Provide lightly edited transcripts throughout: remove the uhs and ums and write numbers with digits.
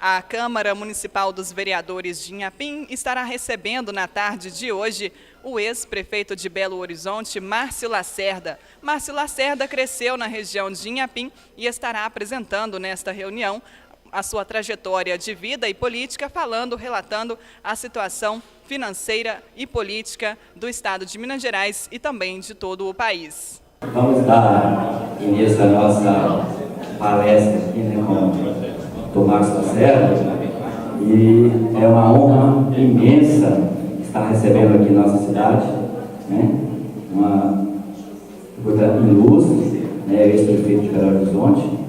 A Câmara Municipal dos Vereadores de Inhapim estará recebendo na tarde de hoje o ex-prefeito de Belo Horizonte, Márcio Lacerda. Márcio Lacerda cresceu na região de Inhapim e estará apresentando nesta reunião a sua trajetória de vida e política, relatando a situação financeira e política do estado de Minas Gerais e também de todo o país. Vamos dar início à nossa palestra aqui, com o Márcio Lacerda, e é uma honra imensa estar recebendo aqui em nossa cidade, uma figura ilustre, ex-prefeito de Belo Horizonte.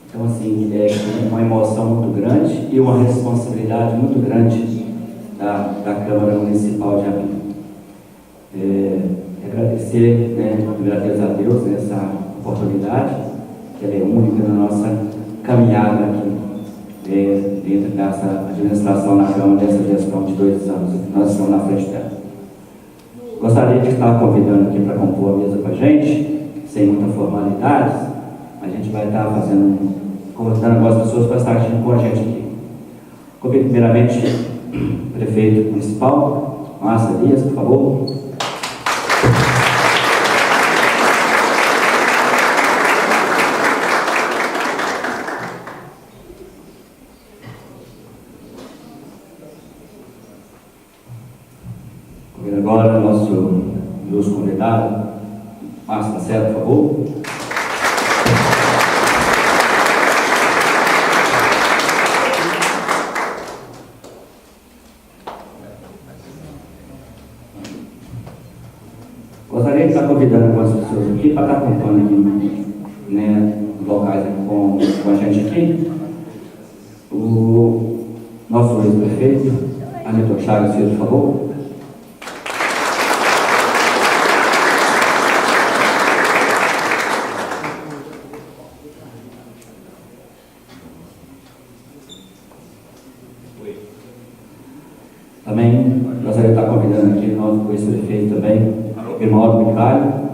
Então, assim, é uma emoção muito grande e uma responsabilidade muito grande da Câmara Municipal de Inhapim. Agradecer, agradecer a Deus nessa oportunidade, que ela é única na nossa caminhada aqui, dentro dessa administração na Câmara, dessa gestão de 2 anos, nós estamos na frente dela. Gostaria de estar convidando aqui para compor a mesa com a gente, sem muita formalidade. A gente vai estar convidando algumas pessoas para estar com a gente aqui. Convido primeiramente o prefeito municipal, Márcio Elias, por favor. Agora, nosso convidado, Márcio Lacerda, por favor. Gostaria de estar convidando algumas pessoas aqui para estar contando aqui, nos locais aqui com a gente aqui. O nosso ex-prefeito, Aníbal Chagas, por favor. Também gostaria de estar convidando aqui o nosso ex-prefeito também, Grimaldo Micalho.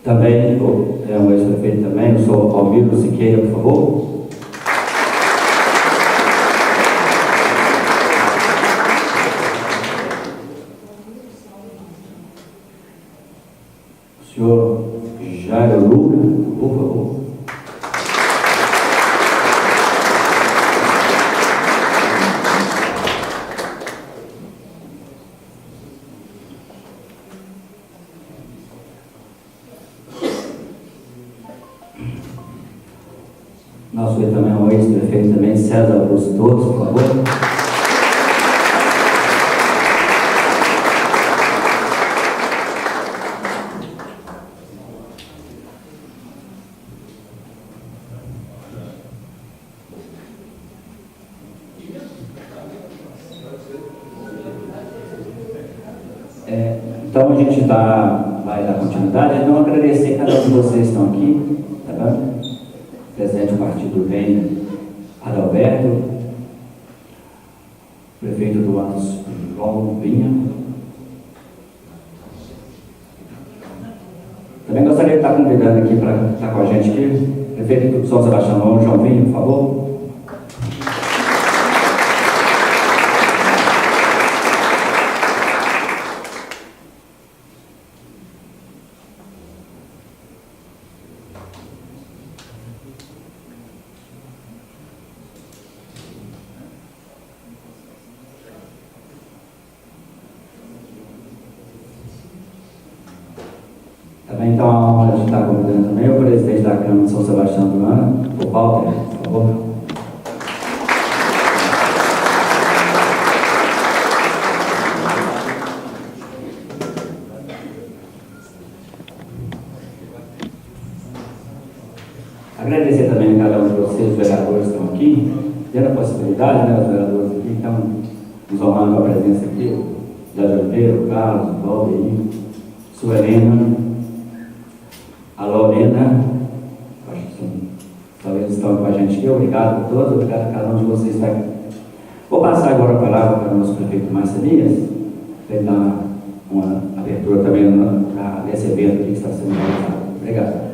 Também, o ex-prefeito também, eu sou Almiro Siqueira, por favor. Senhor Jairo Luca, por favor. Nosso também é o ex-prefeito também, César Augusto Torres, por favor. Então a gente vai dar continuidade. Então agradecer a cada um de vocês que estão aqui, tá bom? Presidente do partido Vem, Adalberto, prefeito do Anos, João Vinha. Também gostaria de estar convidando aqui para estar com a gente aqui, prefeito do São Sebastião, João Vinha, por favor. Também então a honra de estar convidando também o presidente da Câmara de São Sebastião do Ano, o Walter, por favor. Agradecer também a cada um de vocês, os vereadores que estão aqui, tendo a possibilidade, os vereadores aqui, então, nos honrando com a presença aqui, o José Oliveira, o Carlos, o Valdeir, Suelena, a Lorena, acho que talvez estão com a gente aqui. Obrigado a todos, obrigado a cada um de vocês que está Vou passar agora a palavra para o nosso prefeito Márcio Elias, para ele dar uma abertura também nesse evento que está sendo realizado. Obrigado.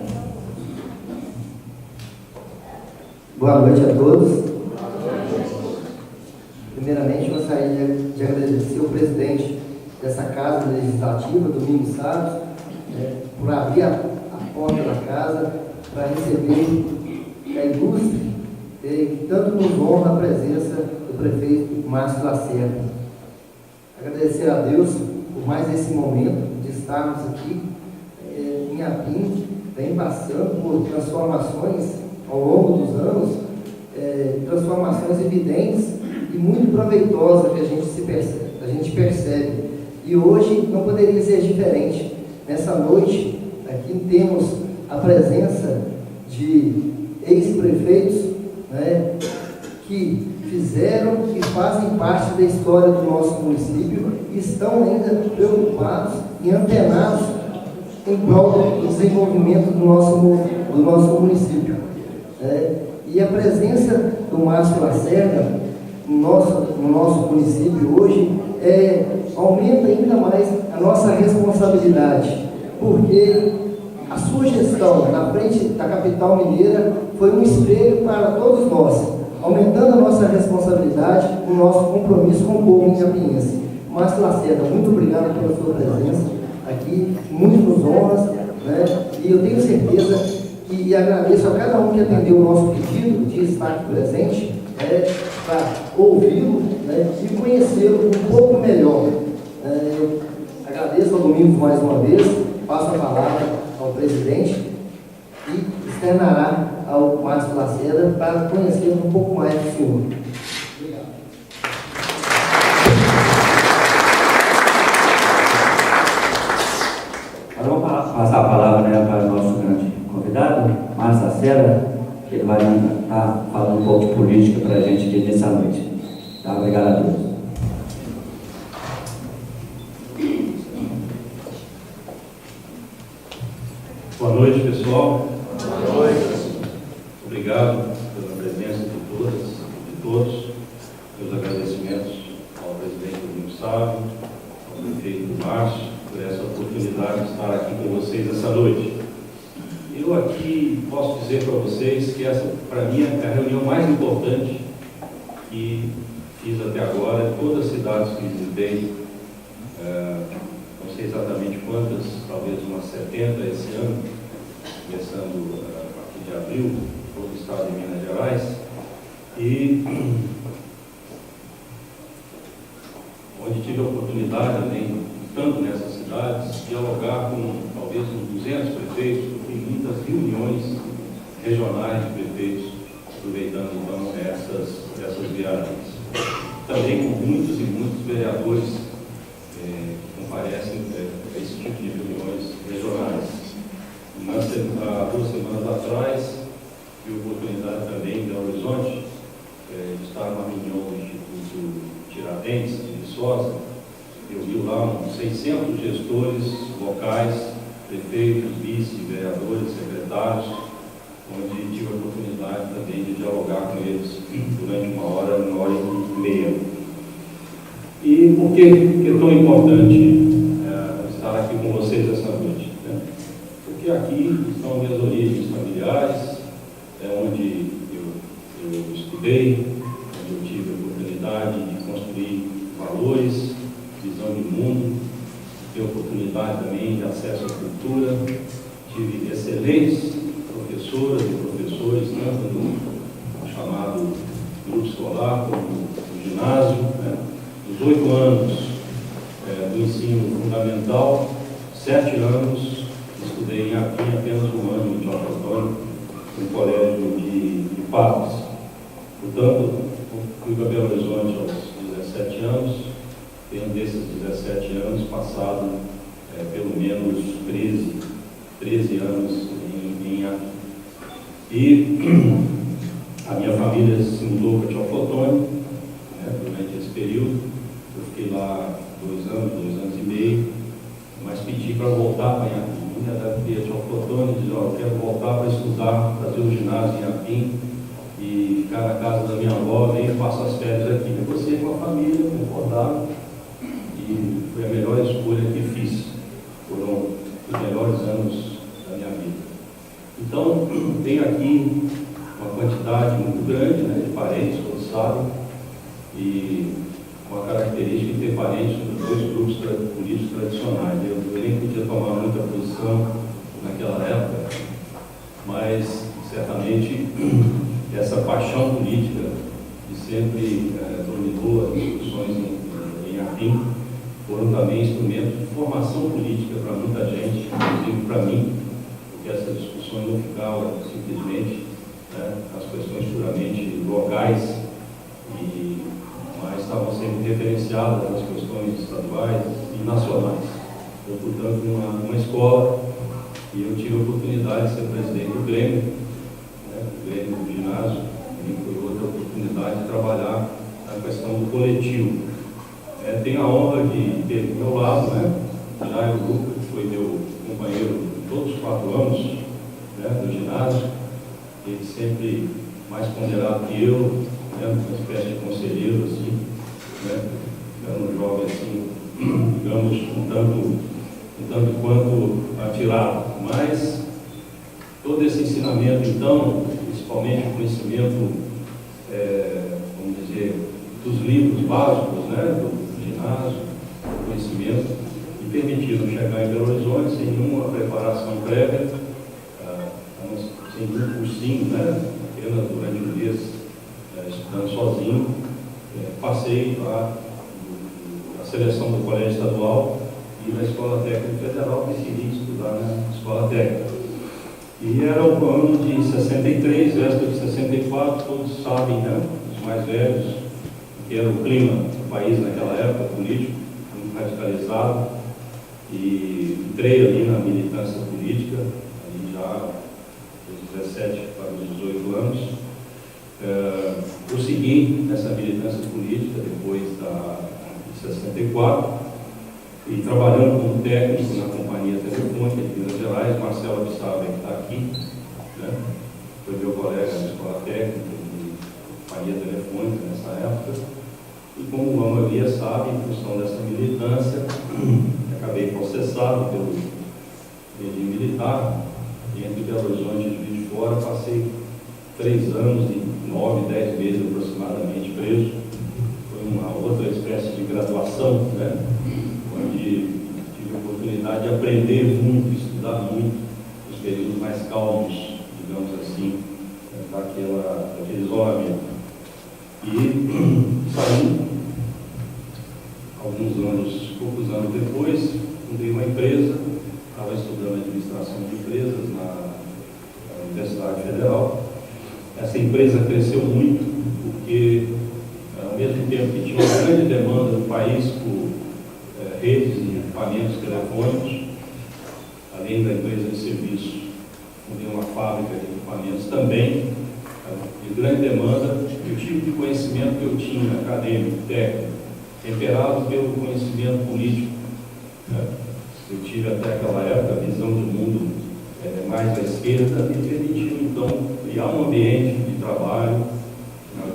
Boa noite a todos. Primeiramente, gostaria de agradecer ao presidente dessa Casa Legislativa, Domingos Salles, por abrir a porta da casa para receber a ilustre, que tanto nos honra a presença do prefeito Márcio Lacerda. Agradecer a Deus por mais esse momento de estarmos aqui em Inhapim, vem passando por transformações ao longo dos anos, transformações evidentes e muito proveitosas que a gente percebe. E hoje não poderia ser diferente. Nessa noite, aqui temos a presença de ex-prefeitos, né, que fizeram e fazem parte da história do nosso município e estão ainda preocupados e antenados em prol do desenvolvimento do nosso município. E a presença do Márcio Lacerda no nosso município hoje aumenta ainda mais a nossa responsabilidade, porque a sua gestão na frente da capital mineira foi um espelho para todos nós, aumentando a nossa responsabilidade, o nosso compromisso com o povo inhapiense. Márcio Lacerda, muito obrigado pela sua presença aqui, muito nos honras, né? E eu tenho certeza e agradeço a cada um que atendeu o nosso pedido de estar aqui presente, para ouvi-lo, né, e conhecê-lo um pouco melhor. Eu agradeço ao Domingos mais uma vez, passo a palavra ao presidente e externará ao Márcio Lacerda para conhecer um pouco mais do senhor. Obrigado. Agora vamos passar a palavra, né, para o nosso grande convidado, Márcio Lacerda, que ele vai estar falando um pouco de política para a gente aqui nessa noite. Tá? Obrigado a todos. Boa noite, pessoal. Boa noite. Obrigado pela presença de todas e de todos. Meus agradecimentos ao presidente Domingos Salles, ao prefeito Márcio, por essa oportunidade de estar aqui com vocês essa noite. Eu aqui posso dizer para vocês que essa, para mim, é a reunião mais importante que fiz até agora, em todas as cidades que visitei. Não sei exatamente quantas, talvez umas 70 esse ano, começando a partir de abril, todo o estado de Minas Gerais. E onde tive a oportunidade, além, tanto nessas cidades, dialogar com talvez uns 200 prefeitos, e muitas reuniões regionais de prefeitos, aproveitando então essas viagens. Também com muitos e muitos vereadores que comparecem a esse tipo de reuniões regionais. Há 2 semanas atrás, tive a oportunidade também em Belo Horizonte de estar numa reunião do Instituto Tiradentes, de Viçosa. Eu vi lá uns 600 gestores locais, prefeitos, vice, vereadores, secretários, onde tive a oportunidade também de dialogar com eles durante uma hora e meia. E por que é tão importante estar aqui com vocês essa noite? Né? Porque aqui estão minhas origens familiares, onde eu estudei, onde eu tive a oportunidade de construir valores, visão de mundo, ter oportunidade também de acesso à cultura, tive excelentes professoras e professores, tanto no chamado grupo escolar como no ginásio, né? Os 8 anos do ensino fundamental, 7 anos estudei em Inhapim, apenas 1 ano em Teófilo Otoni, no colégio de Patos. Portanto, fui para Belo Horizonte aos 17 anos, tenho desses 17 anos passado pelo menos 13 anos em Inhapim. E a minha família se mudou para Teófilo Otoni, durante esse período. Eu fiquei lá 2 anos e meio, mas pedi para voltar para Inhapim. Me adaptei a Teófilo Otoni e disse: eu quero voltar para estudar, fazer o ginásio em Inhapim e ficar na casa da minha avó, venho e passo as férias aqui. Negociei com a família, concordaram, e foi a melhor escolha que fiz. Foram os melhores anos da minha vida. Então, tenho aqui uma quantidade muito grande, né, de parentes, todos sabem, e uma característica de ter parentes dos dois grupos políticos tradicionais. Eu nem podia tomar muita posição naquela época, mas certamente essa paixão política que sempre dominou as discussões em Apim foram também instrumentos de formação política para muita gente, inclusive para mim, porque essas discussões não ficavam simplesmente, né, as questões puramente locais, mas estavam sendo referenciadas nas questões estaduais e nacionais. Eu, portanto, uma escola, e eu tive a oportunidade de ser presidente do Grêmio, né, do Grêmio do ginásio, e foi outra oportunidade de trabalhar na questão do coletivo. Tenho a honra de ter do meu lado, né, Jairo Luca, que foi meu companheiro todos os 4 anos, né, do ginásio, ele sempre mais ponderado que eu, né, uma espécie de conselheiro, assim, né, era um jovem assim, digamos, um tanto quanto atirado, mas todo esse ensinamento, então, principalmente o conhecimento, vamos dizer, dos livros básicos, né, do ginásio, do conhecimento, me permitiram chegar em Belo Horizonte sem nenhuma preparação prévia, sem nenhum cursinho, né, apenas durante um mês estudando sozinho. Passei a seleção do Colégio Estadual e da Escola Técnica Federal, decidi estudar na Escola Técnica. E era o ano de 63, véspera de 64, todos sabem, né, os mais velhos, que era o clima do país naquela época, político, muito radicalizado, e entrei ali na militância política, ali já dos 17 para os 18 anos. Prossegui nessa militância política depois de 64, e trabalhando como técnico na Companhia Telefônica de Minas Gerais. Marcelo Abissaba, que está aqui, né, foi meu colega na Escola Técnica de Companhia Telefônica nessa época, e como a maioria sabe, em função dessa militância, acabei processado pelo regime militar, e entre Belo Horizonte e Juiz de Fora passei 3 anos e 9, 10 meses aproximadamente preso. Foi uma outra espécie de graduação, né, onde tive a oportunidade de aprender muito, estudar muito, nos períodos mais calmos, digamos assim, daquele isolamento. E saí, poucos anos depois, fundei uma empresa, estava estudando administração de empresas na Universidade Federal. Essa empresa cresceu muito, porque ao mesmo tempo que tinha uma grande demanda no país por redes e equipamentos telefônicos, além da empresa de serviço, fundei uma fábrica de equipamentos também, de grande demanda, e o tipo de conhecimento que eu tinha, acadêmico, técnico, temperado pelo conhecimento político. Eu tive até aquela época a visão do mundo mais à esquerda, me permitiu então criar um ambiente de trabalho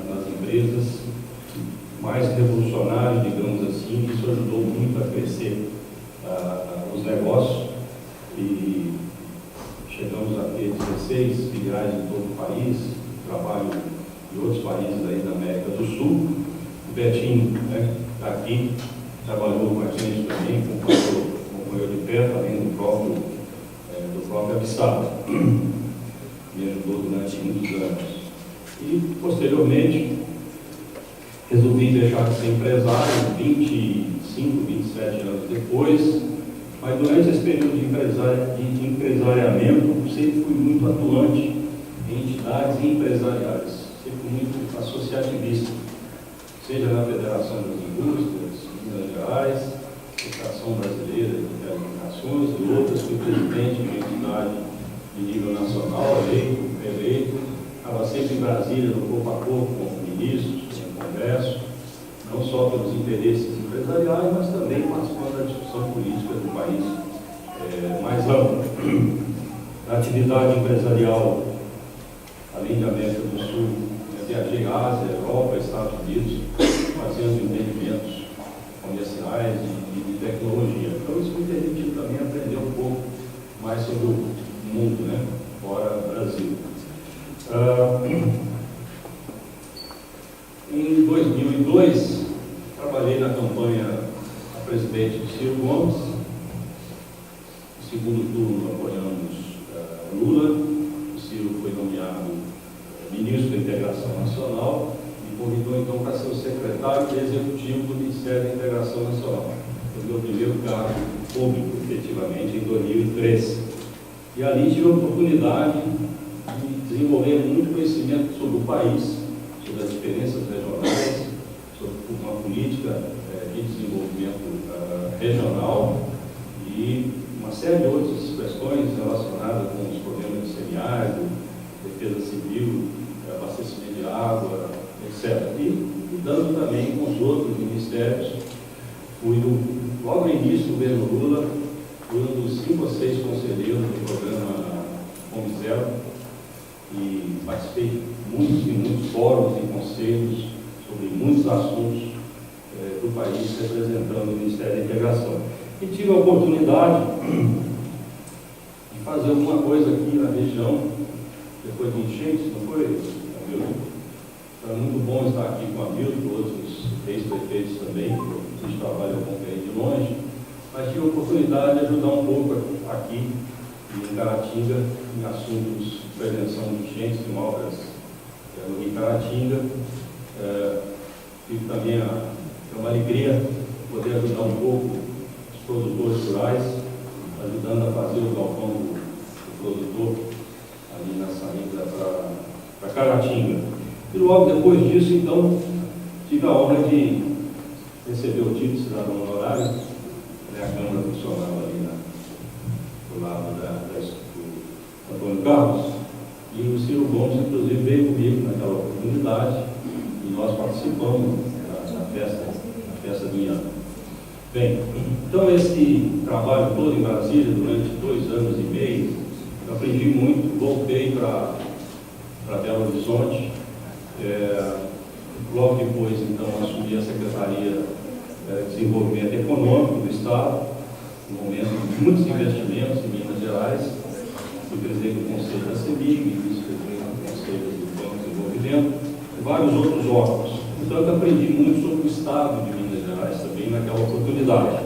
nas empresas mais revolucionário, digamos assim. Isso ajudou muito a crescer os negócios, e chegamos a ter 16 filiais em todo o país, trabalho em outros países aí da América do Sul. O Betinho, né, está aqui, trabalhou com a gente também, acompanhou de perto, além do próprio Abissaba, me ajudou durante muitos anos. E, posteriormente, resolvi deixar de ser empresário 25, 27 anos depois, mas durante esse período de empresariamento, sempre fui muito atuante em entidades empresariais, sempre fui muito associativista, seja na Federação das Indústrias, Minas Gerais, Associação Brasileira de Telecomunicações e outras. Fui presidente de uma entidade de nível nacional, reeleito, estava sempre em Brasília, no corpo a corpo, com ministros, no Congresso, não só pelos interesses empresariais, mas também participando da discussão política do país mais ampla. Na atividade empresarial, além da América do Sul, viajei à Ásia, Europa, Estados Unidos, tendo entendimentos comerciais e de tecnologia. Então, isso me permitiu também aprender um pouco mais sobre o mundo, né, fora do Brasil. Em 2002, trabalhei na campanha a presidente de Ciro Gomes. No segundo turno, apoiamos Lula. O Ciro foi nomeado ministro da Integração Nacional e convidou então para ser o secretário executivo do Ministério da Integração Nacional. Foi o meu primeiro cargo público, efetivamente, em 2003. E ali tive a oportunidade de desenvolver muito conhecimento sobre o país, sobre as diferenças regionais, sobre uma política de desenvolvimento regional e uma série de outras questões relacionadas com os problemas de semiárido, defesa civil, abastecimento de água, etc. E dando também com os outros ministérios. Fui, logo no início do governo Lula, fui um dos 5 ou 6 conselheiros do programa Fome Zero e participei de muitos fóruns e conselhos sobre muitos assuntos do país, representando o Ministério da Integração. E tive a oportunidade de fazer alguma coisa aqui na região, depois de enchentes, não foi, Hamilton? Foi muito bom estar aqui com a Hamilton, outros ex-prefeitos também, que a gente trabalha com ele de longe, mas tive a oportunidade de ajudar um pouco aqui em Caratinga, em assuntos de prevenção de enchentes e obras no Rio Caratinga. Tive também uma alegria poder ajudar um pouco os produtores rurais, ajudando a fazer o galpão do produtor ali na saída para Caratinga. E logo depois disso, então, tive a honra de receber o título de cidadão honorário, né, a Câmara funcionava ali do lado do Antônio Carlos, e o Ciro Gomes, inclusive, veio comigo naquela oportunidade e nós participamos da festa do Inhã. Bem, então esse trabalho todo em Brasília, durante 2 anos e meio, eu aprendi muito, voltei para Belo Horizonte, logo depois, então, assumi a Secretaria de Desenvolvimento Econômico do Estado, no momento de muitos investimentos em Minas Gerais, fui presidente do Conselho da CEMIG, vice-presidente do Conselho do Banco de Desenvolvimento, e vários outros órgãos. Portanto, aprendi muito sobre o Estado de Minas Gerais também naquela oportunidade.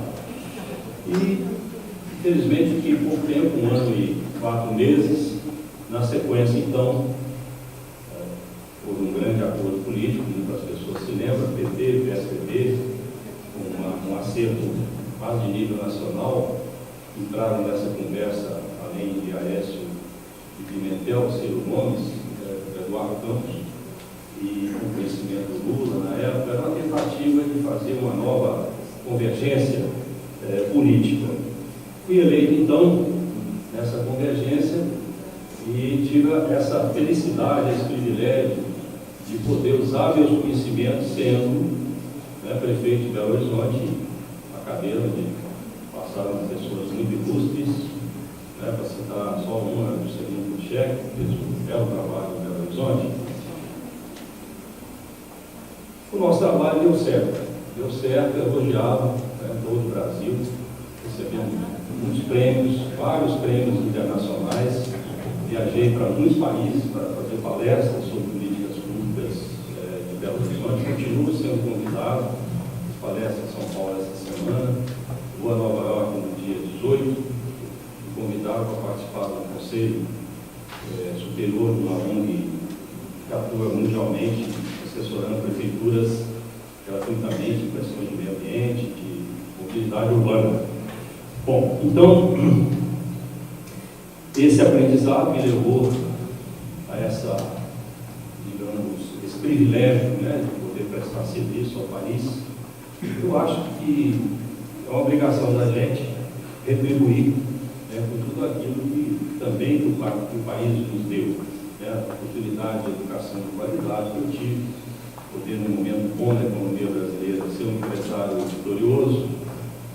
E, infelizmente, fiquei pouco tempo, 1 ano e 4 meses, na sequência, então, houve um grande acordo político, muitas pessoas se lembram, PT, PSDB, com um acerto quase de nível nacional, entraram nessa conversa, além de Aécio e Pimentel, Ciro Gomes, Eduardo Campos, e com o conhecimento do Lula na época, era uma tentativa de fazer uma nova convergência política. Fui eleito, então, nessa convergência e tive essa felicidade, esse privilégio de poder usar meus conhecimentos sendo prefeito de Belo Horizonte, a cadeira onde passaram pessoas muito ilustres, para citar só uma, do Juscelino Kubitschek, que fez um belo trabalho em Belo Horizonte. O nosso trabalho deu certo, elogiado todo o Brasil, recebemos muitos prêmios, vários prêmios internacionais, viajei para muitos países para fazer palestras sobre políticas públicas de Belo Horizonte, continuo sendo convidado, as palestras em São Paulo essa semana, vou a Nova York no dia 18, me convidaram para participar do Conselho Superior de uma ONG que atua mundialmente, assessorando prefeituras gratuitamente em questões de meio ambiente, de mobilidade urbana. Bom, então, esse aprendizado me levou a esse privilégio, de poder prestar serviço ao país. Eu acho que é uma obrigação da gente retribuir por tudo aquilo que também o país nos deu. A oportunidade de educação de qualidade que eu tive, poder, num momento bom da economia brasileira, ser um empresário vitorioso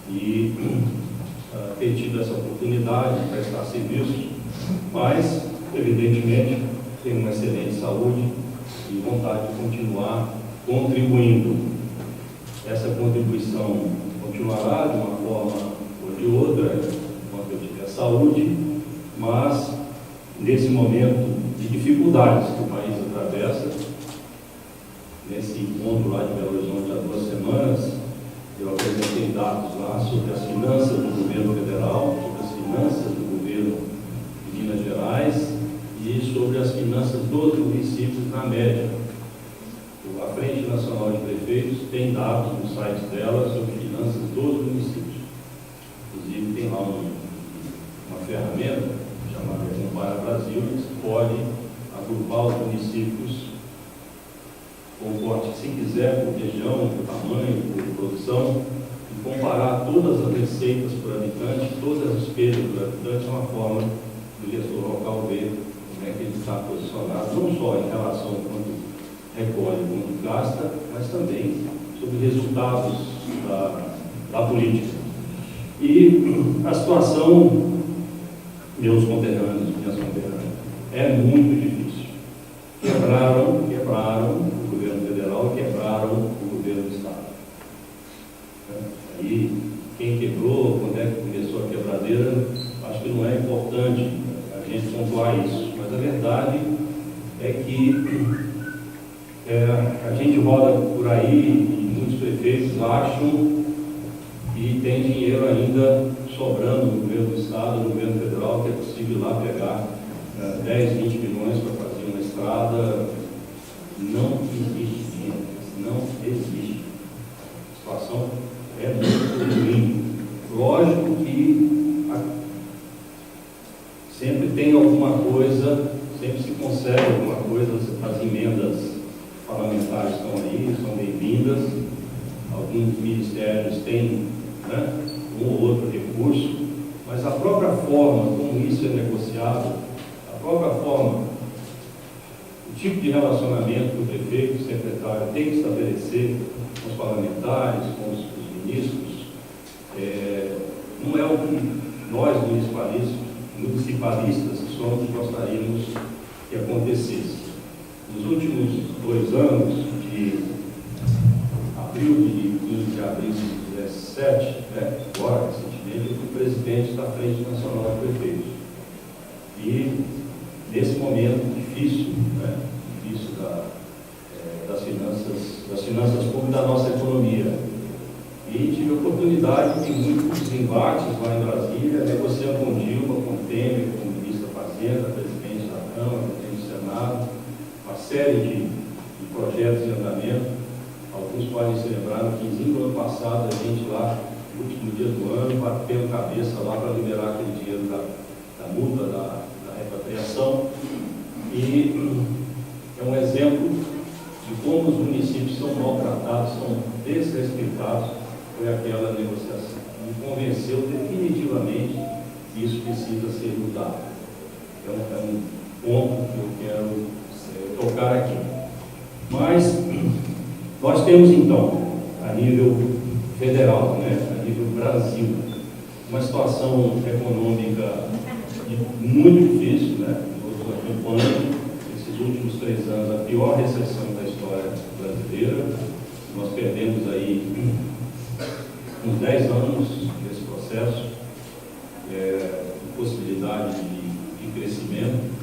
e ter tido essa oportunidade de prestar serviço, mas, evidentemente, tenho uma excelente saúde e vontade de continuar contribuindo. contribuição continuará de uma forma ou de outra, enquanto eu tiver saúde, mas nesse momento de dificuldades que o país atravessa, nesse encontro lá de Belo Horizonte há 2 semanas, eu apresentei dados lá sobre as finanças do governo federal, sobre as finanças do governo de Minas Gerais e sobre as finanças dos municípios na média. A Frente Nacional de Prefeitos tem dados no site dela sobre finanças dos municípios. Inclusive tem lá uma ferramenta chamada Compara Brasil, que pode agrupar os municípios com corte, se quiser, por região, por tamanho, por produção, e comparar todas as receitas por habitante, todas as despesas por habitante, é uma forma do gestor local ver como é que ele está posicionado, não só em relação ao quanto recolhe, quanto gasta, mas também sobre resultados da política. E a situação, meus conterrâneos, minhas conterrâneas, é muito difícil. Quebraram o governo federal e quebraram o governo do Estado. Aí, quem quebrou, quando é que começou a quebradeira, acho que não é importante a gente pontuar isso. Mas a verdade é que a gente roda por aí e muitos prefeitos acham que tem dinheiro ainda sobrando no governo do Estado, no governo federal, que é possível lá pegar 10, 20 milhões para fazer uma estrada. Não existe dinheiro, não existe. A situação é muito ruim. Lógico que sempre tem alguma coisa, sempre se consegue alguma coisa, as emendas parlamentares estão aí, são bem-vindas. Alguns ministérios têm um ou outro recurso, mas a própria forma como isso é negociado, a própria forma, o tipo de relacionamento que o prefeito, o secretário tem que estabelecer com os parlamentares, com os ministros, não é o que nós, municipalistas que somos, gostaríamos que acontecesse. Nos últimos 2 anos, de abril de abril de 2017, agora recentemente, eu fui presidente da Frente Nacional de Prefeitos. E nesse momento difícil, difícil das finanças públicas da nossa economia. E tive a oportunidade de muitos embates lá em Brasília, negociando com Dilma, com Temer, com o ministro da Fazenda, presidente da Câmara, presidente do Senado, uma série de projetos em andamento. Alguns podem se lembrar, no 15 do ano passado, a gente lá, no último dia do ano, bateu cabeça lá para liberar aquele dinheiro da multa, da repatriação. E é um exemplo de como os municípios são maltratados, são desrespeitados. Foi aquela negociação. Me convenceu definitivamente que isso precisa ser mudado. É um ponto que eu quero tocar aqui. Mas nós temos, então, a nível federal, a nível Brasil, uma situação econômica muito difícil, todos acompanham, esses últimos 3 anos, a pior recessão da história brasileira. Nós perdemos aí uns 10 anos desse processo, possibilidade de crescimento.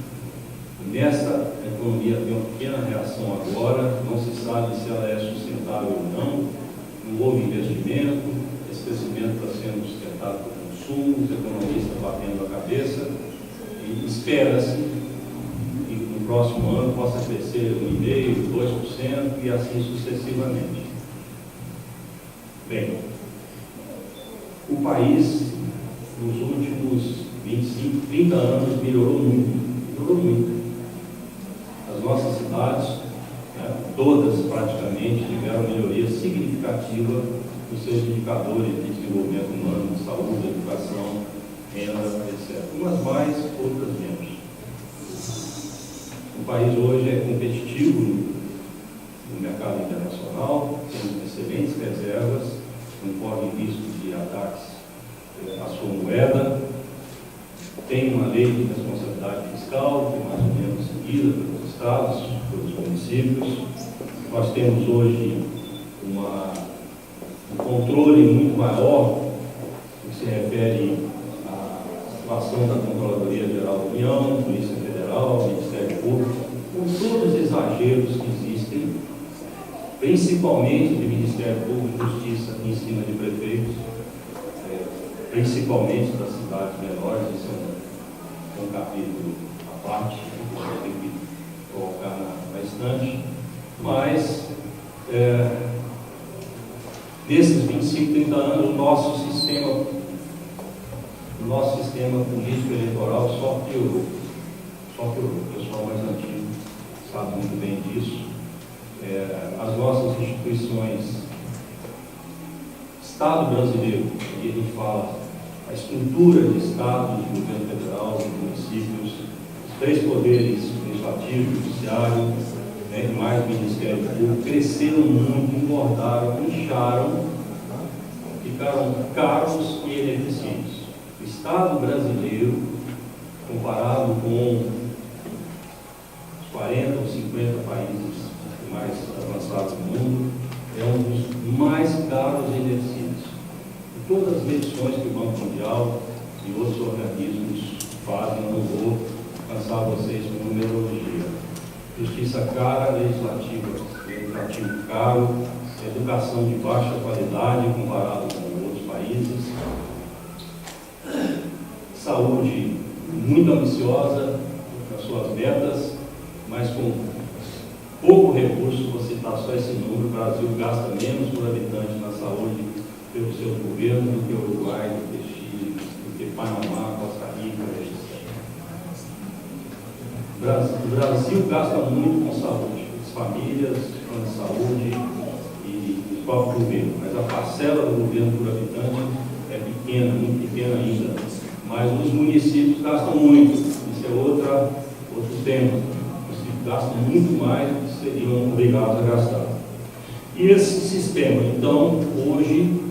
Nessa economia tem uma pequena reação agora, não se sabe se ela é sustentável ou não houve investimento, esse crescimento está sendo sustentado por consumo, os economistas batendo a cabeça, e espera-se que no próximo ano possa crescer 1,5%, 2% e assim sucessivamente. Bem, o país, nos últimos 25, 30 anos, melhorou muito. As nossas cidades, todas praticamente, tiveram melhoria significativa nos seus indicadores de desenvolvimento humano, de saúde, educação, renda, etc. Umas mais, outras menos. O país hoje é competitivo no mercado internacional, temos excelentes reservas, não corre risco de ataques à sua moeda, tem uma lei de responsabilidade fiscal, que é mais ou menos seguida pelos estados, pelos municípios. Nós temos hoje uma controle muito maior, no que se refere à situação da Controladoria Geral da União, Polícia Federal, Ministério Público, com todos os exageros que existem, principalmente de Ministério Público e Justiça em cima de prefeitos, principalmente das cidades menores. Isso é um capítulo à parte, que a gente tem que colocar na estante, mas nesses 25, 30 anos, o nosso sistema político eleitoral só piorou. O pessoal mais antigo sabe muito bem disso. As nossas instituições, Estado brasileiro, aqui a gente fala a estrutura de Estado, de governo federal, de municípios, os 3 poderes, legislativo, judiciário, mais Ministério Público, cresceram muito, engordaram, incharam, ficaram caros e ineficientes. O Estado brasileiro, comparado com os 40 ou 50 países mais avançados do mundo, é um dos mais caros e ineficientes. E todas as medições que o Banco Mundial e outros organismos fazem, eu não vou cansar vocês com numerologia. Justiça cara, legislativo caro, educação de baixa qualidade comparado com outros países, saúde muito ambiciosa nas suas metas, mas com pouco recurso. Vou citar só esse número: o Brasil gasta menos por habitante na saúde pelos seus governos do que o Uruguai, do que Chile, do que Panamá, Costa Rica, etc. O Brasil gasta muito com saúde, as famílias, plano de saúde e o próprio governo, mas a parcela do governo por habitante é pequena, muito pequena ainda. Mas os municípios gastam muito, isso é outro tema. Os municípios gastam muito mais do que seriam obrigados a gastar. E esse sistema, então, hoje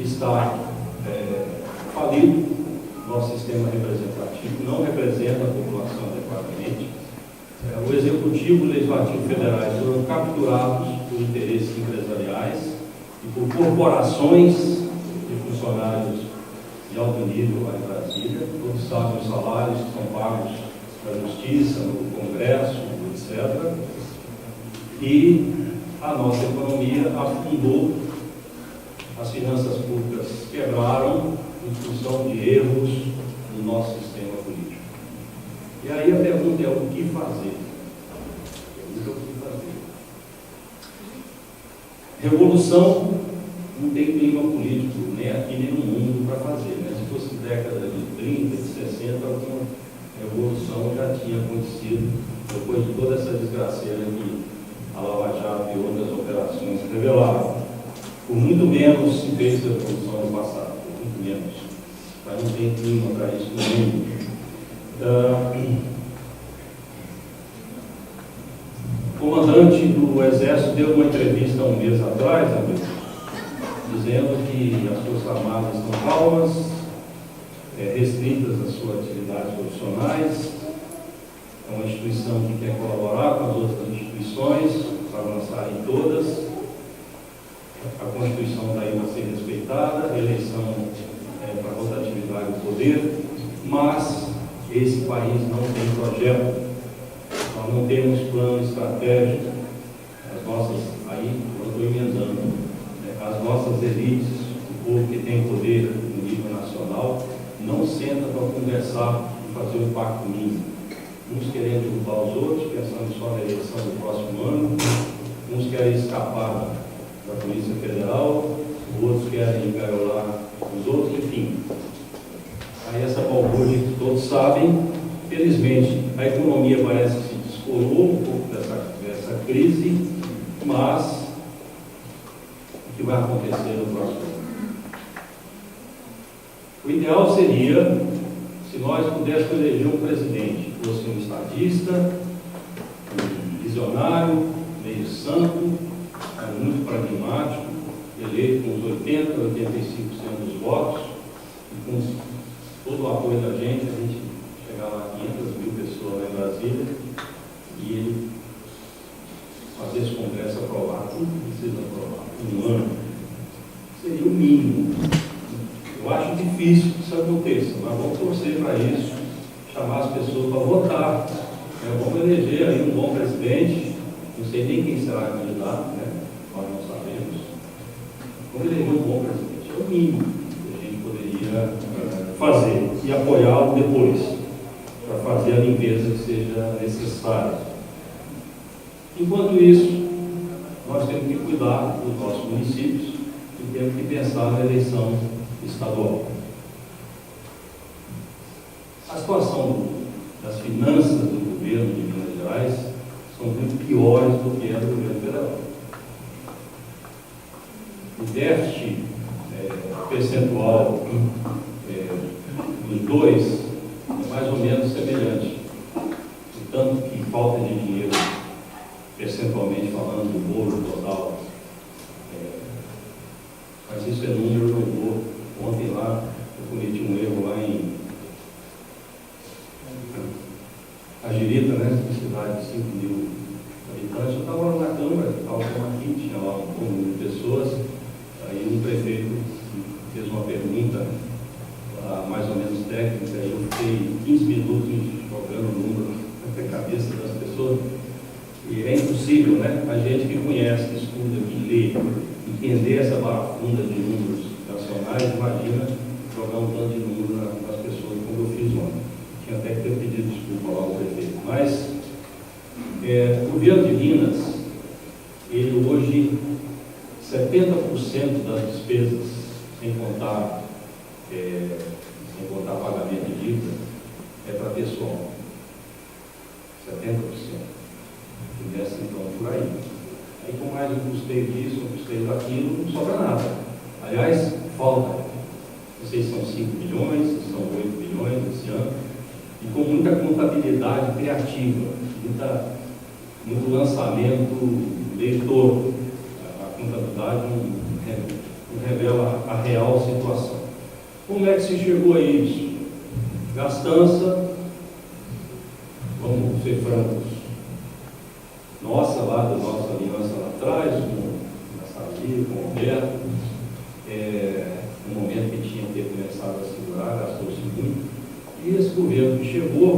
está falido. Nosso sistema representativo não representa a população adequadamente. O Executivo e o Legislativo federais foram capturados por interesses empresariais e por corporações de funcionários de alto nível lá em Brasília. Todos sabem os salários que são pagos na Justiça, no Congresso, etc. E a nossa economia afundou, as finanças públicas quebraram em função de erros no nosso sistema político. E aí a pergunta é: o que fazer? Revolução não tem clima político, nem aqui nem no mundo, para fazer. Né? Se fosse década de 30, de 60, alguma revolução já tinha acontecido, depois de toda essa desgraceira que a Lava Jato e outras operações revelaram. Por muito menos se fez a revolução no passado, por muito menos. Mas não tem clima para isso no mundo. O comandante do Exército deu uma entrevista há um mês atrás, dizendo que as Forças Armadas estão calmas, restritas às suas atividades profissionais. É uma instituição que quer colaborar com as outras instituições para avançarem todas. A Constituição está aí para ser respeitada, a eleição para a rotatividade do poder, mas esse país não tem projeto, nós não temos plano estratégico. As nossas, aí eu estou emendando, as nossas elites, o povo que tem poder no nível nacional, não senta para conversar e fazer um pacto mínimo. Uns querendo derrubar os outros, pensando só na eleição do próximo ano, uns querem escapar da Polícia Federal, outros querem engaiolar os outros, enfim. Aí essa balbúrdia que todos sabem. Felizmente, a economia parece que se descolou um pouco dessa crise, mas o que vai acontecer no próximo ano? O ideal seria, se nós pudéssemos eleger um presidente que fosse um estadista, um visionário, meio santo, muito pragmático, eleito com os 80%, 85% dos votos, e com todo o apoio da gente, a gente chegar lá a 500.000 pessoas lá em Brasília, e ele fazer esse Congresso aprovar tudo que precisa aprovar em um ano. Seria difícil que isso aconteça, mas vamos torcer para isso, chamar as pessoas para votar. Vamos eleger aí um bom presidente, não sei nem quem será o candidato, nós não sabemos. Vamos eleger um bom presidente, é o mínimo que a gente poderia fazer e apoiá-lo depois, para fazer a limpeza que seja necessária. Enquanto isso, nós temos que cuidar dos nossos municípios e temos que pensar na eleição estadual. A situação das finanças do governo de Minas Gerais são muito piores do que a do governo federal. O déficit percentual dos dois é mais ou menos semelhante. Tanto que falta de dinheiro, percentualmente falando, do bolo total. Mas isso é número, eu não vou. Ontem lá, eu cometi um erro lá em Agirita, cidade de 5 mil habitantes. Eu estava lá na Câmara, estava aqui, tinha lá um número de pessoas. Aí o prefeito fez uma pergunta mais ou menos técnica, e eu fiquei 15 minutos jogando o número na cabeça das pessoas. E é impossível, a gente que conhece, que estuda, que lê, entender essa barafunda de números nacionais, imagina jogar um tanto de número nas pessoas, como eu fiz ontem. Tinha até que ter pedido desculpa lá ao prefeito. Mas o governo de Minas, ele hoje, 70% das despesas, sem contar pagamento de dívida, é para pessoal. 70%. Começa então por aí. Aí com mais um custeio disso, um custeio daquilo, não sobra nada. Aliás, falta. Não sei se são 5 bilhões, se são 8 bilhões esse ano, e com muita contabilidade criativa, muito lançamento leitor. A contabilidade não revela a real situação. Como é que se chegou a isso? Gastança, vamos ser francos, nossa aliança lá atrás, com a Sadia, com o Roberto, no momento que tinha que ter começado a segurar, gastou-se muito. E esse governo que chegou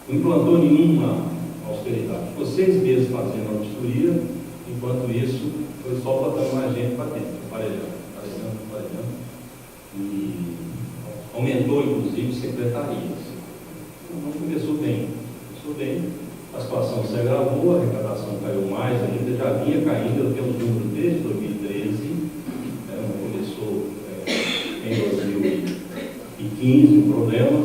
não implantou nenhuma austeridade. Ficou 6 meses fazendo a auditoria, enquanto isso foi só botando mais gente para dentro, aparelhando. E aumentou, inclusive, secretarias. Não começou bem. A situação se agravou, a arrecadação caiu mais ainda, já vinha caindo, eu tenho um número desde 2013, não começou em 2015 o problema.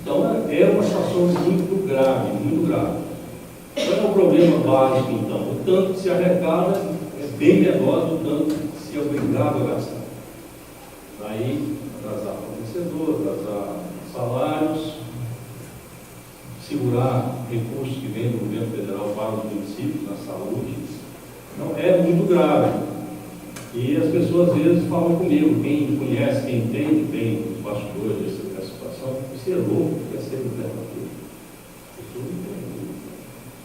Então, é uma situação muito grave, muito grave. Qual é o problema básico, então? O tanto que se arrecada é bem menor do tanto que se é obrigado a gastar. Daí, atrasar fornecedor, atrasar salários, segurar recursos que vêm do governo federal para os municípios, na saúde. Então, é muito grave. E as pessoas, às vezes, falam comigo, quem conhece, quem entende bem os bastidores dessa situação, você é louco, quer ser governador.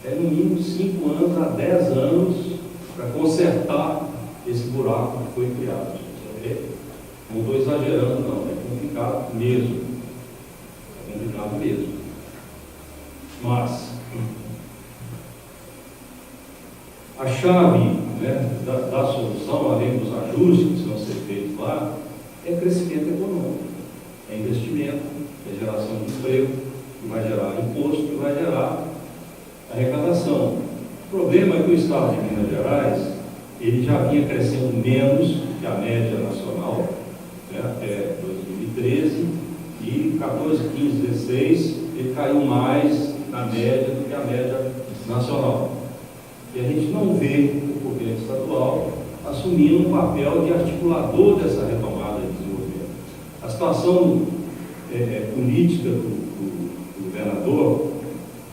É no mínimo 5 anos a 10 anos para consertar esse buraco que foi criado. Não estou exagerando, não, é complicado mesmo. É complicado mesmo. Mas a chave da solução, além dos ajustes que vão ser feitos lá, é crescimento econômico, é investimento, é geração de emprego, que vai gerar imposto, que vai gerar arrecadação. O problema é que o Estado de Minas Gerais, ele já vinha crescendo menos que a média nacional, até 2013, e 14, 15, 16, ele caiu mais na média do que a média nacional. E a gente não vê o governo estadual assumindo um papel de articulador dessa retomada de desenvolvimento. A situação política do governador,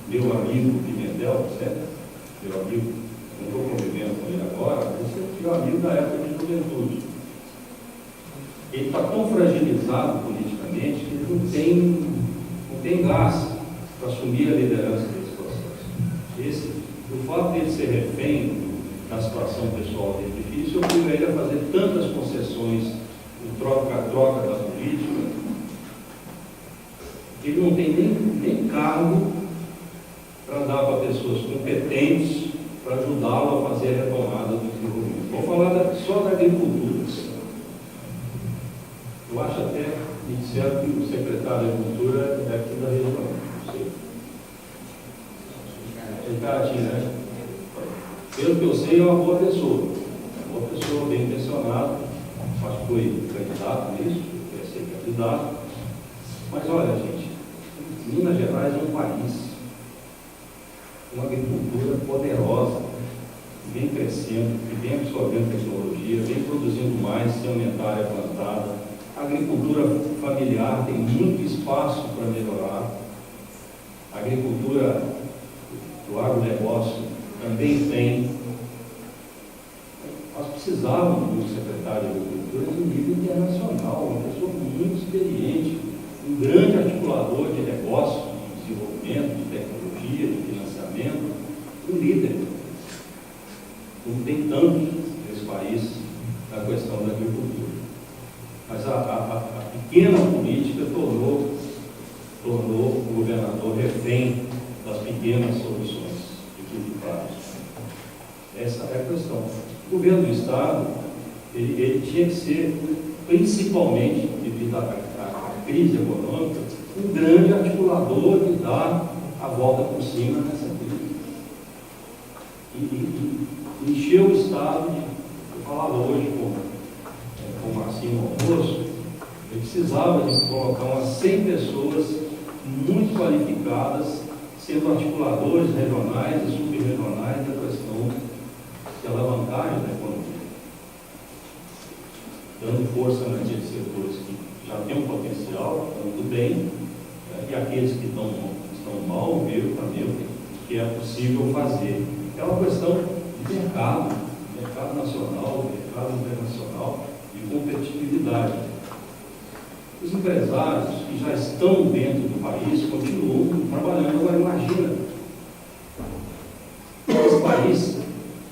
meu amigo Pimentel, certo? Meu amigo, não estou convivendo com ele agora, mas é meu amigo da época de juventude. Ele está tão fragilizado politicamente que ele não tem gás para assumir a liderança desse processo. O fato de ele ser refém na situação pessoal dele difícil, obriga ele a fazer tantas concessões em troca da política. Ele não tem nem cargo para dar para pessoas competentes para ajudá-lo a fazer a retomada do desenvolvimento. Vou falar só da agricultura. Eu acho até, me disseram que o secretário da Agricultura é aqui da região, não sei. Ele está aqui, né? Pelo que eu sei, é uma boa pessoa. Bem intencionada. Acho que foi candidato nisso, quer ser candidato. Mas olha, gente, Minas Gerais é um país com uma agricultura poderosa, que vem crescendo, que vem absorvendo tecnologia, vem produzindo mais sem aumentar a área plantada. A agricultura familiar tem muito espaço para melhorar. A agricultura do agronegócio também tem. Nós precisávamos de um secretário de Agricultura de nível internacional, uma pessoa muito experiente, um grande articulador de negócios, de desenvolvimento, de tecnologia, de financiamento, um líder. Não tem tanto nesse país na questão da agricultura. Mas a pequena política tornou o governador refém das pequenas soluções equilibradas. Essa é a questão. O governo do Estado, ele tinha que ser, principalmente devido à crise econômica, um grande articulador de dar a volta por cima nessa crise. E encher o Estado eu falava hoje com o Marcinho no almoço, ele precisava de colocar umas 100 pessoas muito qualificadas, sendo articuladores regionais e subregionais da questão de alavancagem da economia, dando força naqueles setores que já têm um potencial, estão muito bem, e aqueles que estão mal, ver também o que é possível fazer. É uma questão de mercado nacional, mercado internacional, de competitividade. Os empresários que já estão dentro do país continuam trabalhando. Agora, imagina, esse país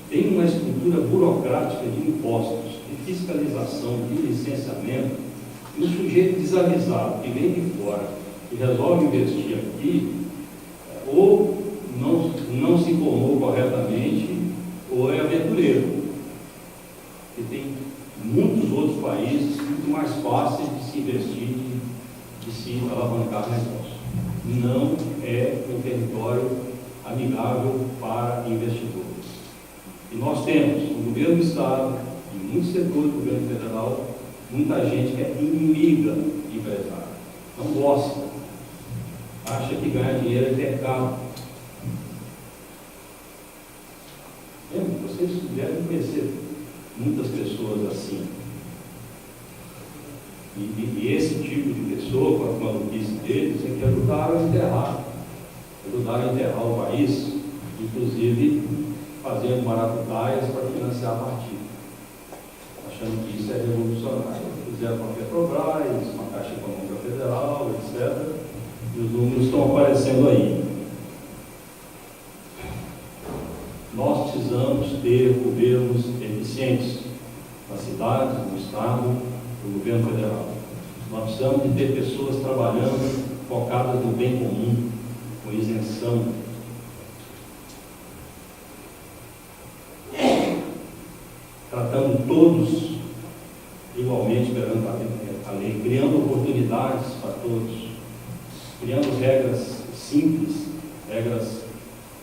tem uma estrutura burocrática de impostos, de fiscalização, de licenciamento, e o sujeito desavisado que vem de fora e resolve investir aqui, ou não se informou corretamente, ou é aventureiro. E tem muitos outros países muito mais fáceis de se investir, de se alavancar negócio. Não é um território amigável para investidores. E nós temos no governo do Estado, em muitos setores do governo federal, muita gente que é inimiga de empresário, não gosta, acha que ganhar dinheiro é pecado. Vocês devem conhecer muitas pessoas assim. E esse tipo de pessoa, com a maluquice deles, é que ajudaram a enterrar o país, inclusive fazendo maracutaias para financiar a partida, achando que isso é revolucionário. Fizeram com a Petrobras, uma Caixa Econômica Federal, etc. E os números estão aparecendo aí. Nós precisamos ter governos eficientes nas cidades, no Estado, no governo federal. Nós precisamos de ter pessoas trabalhando focadas no bem comum, com isenção. Tratando todos igualmente perante a lei, criando oportunidades para todos, criando regras simples, regras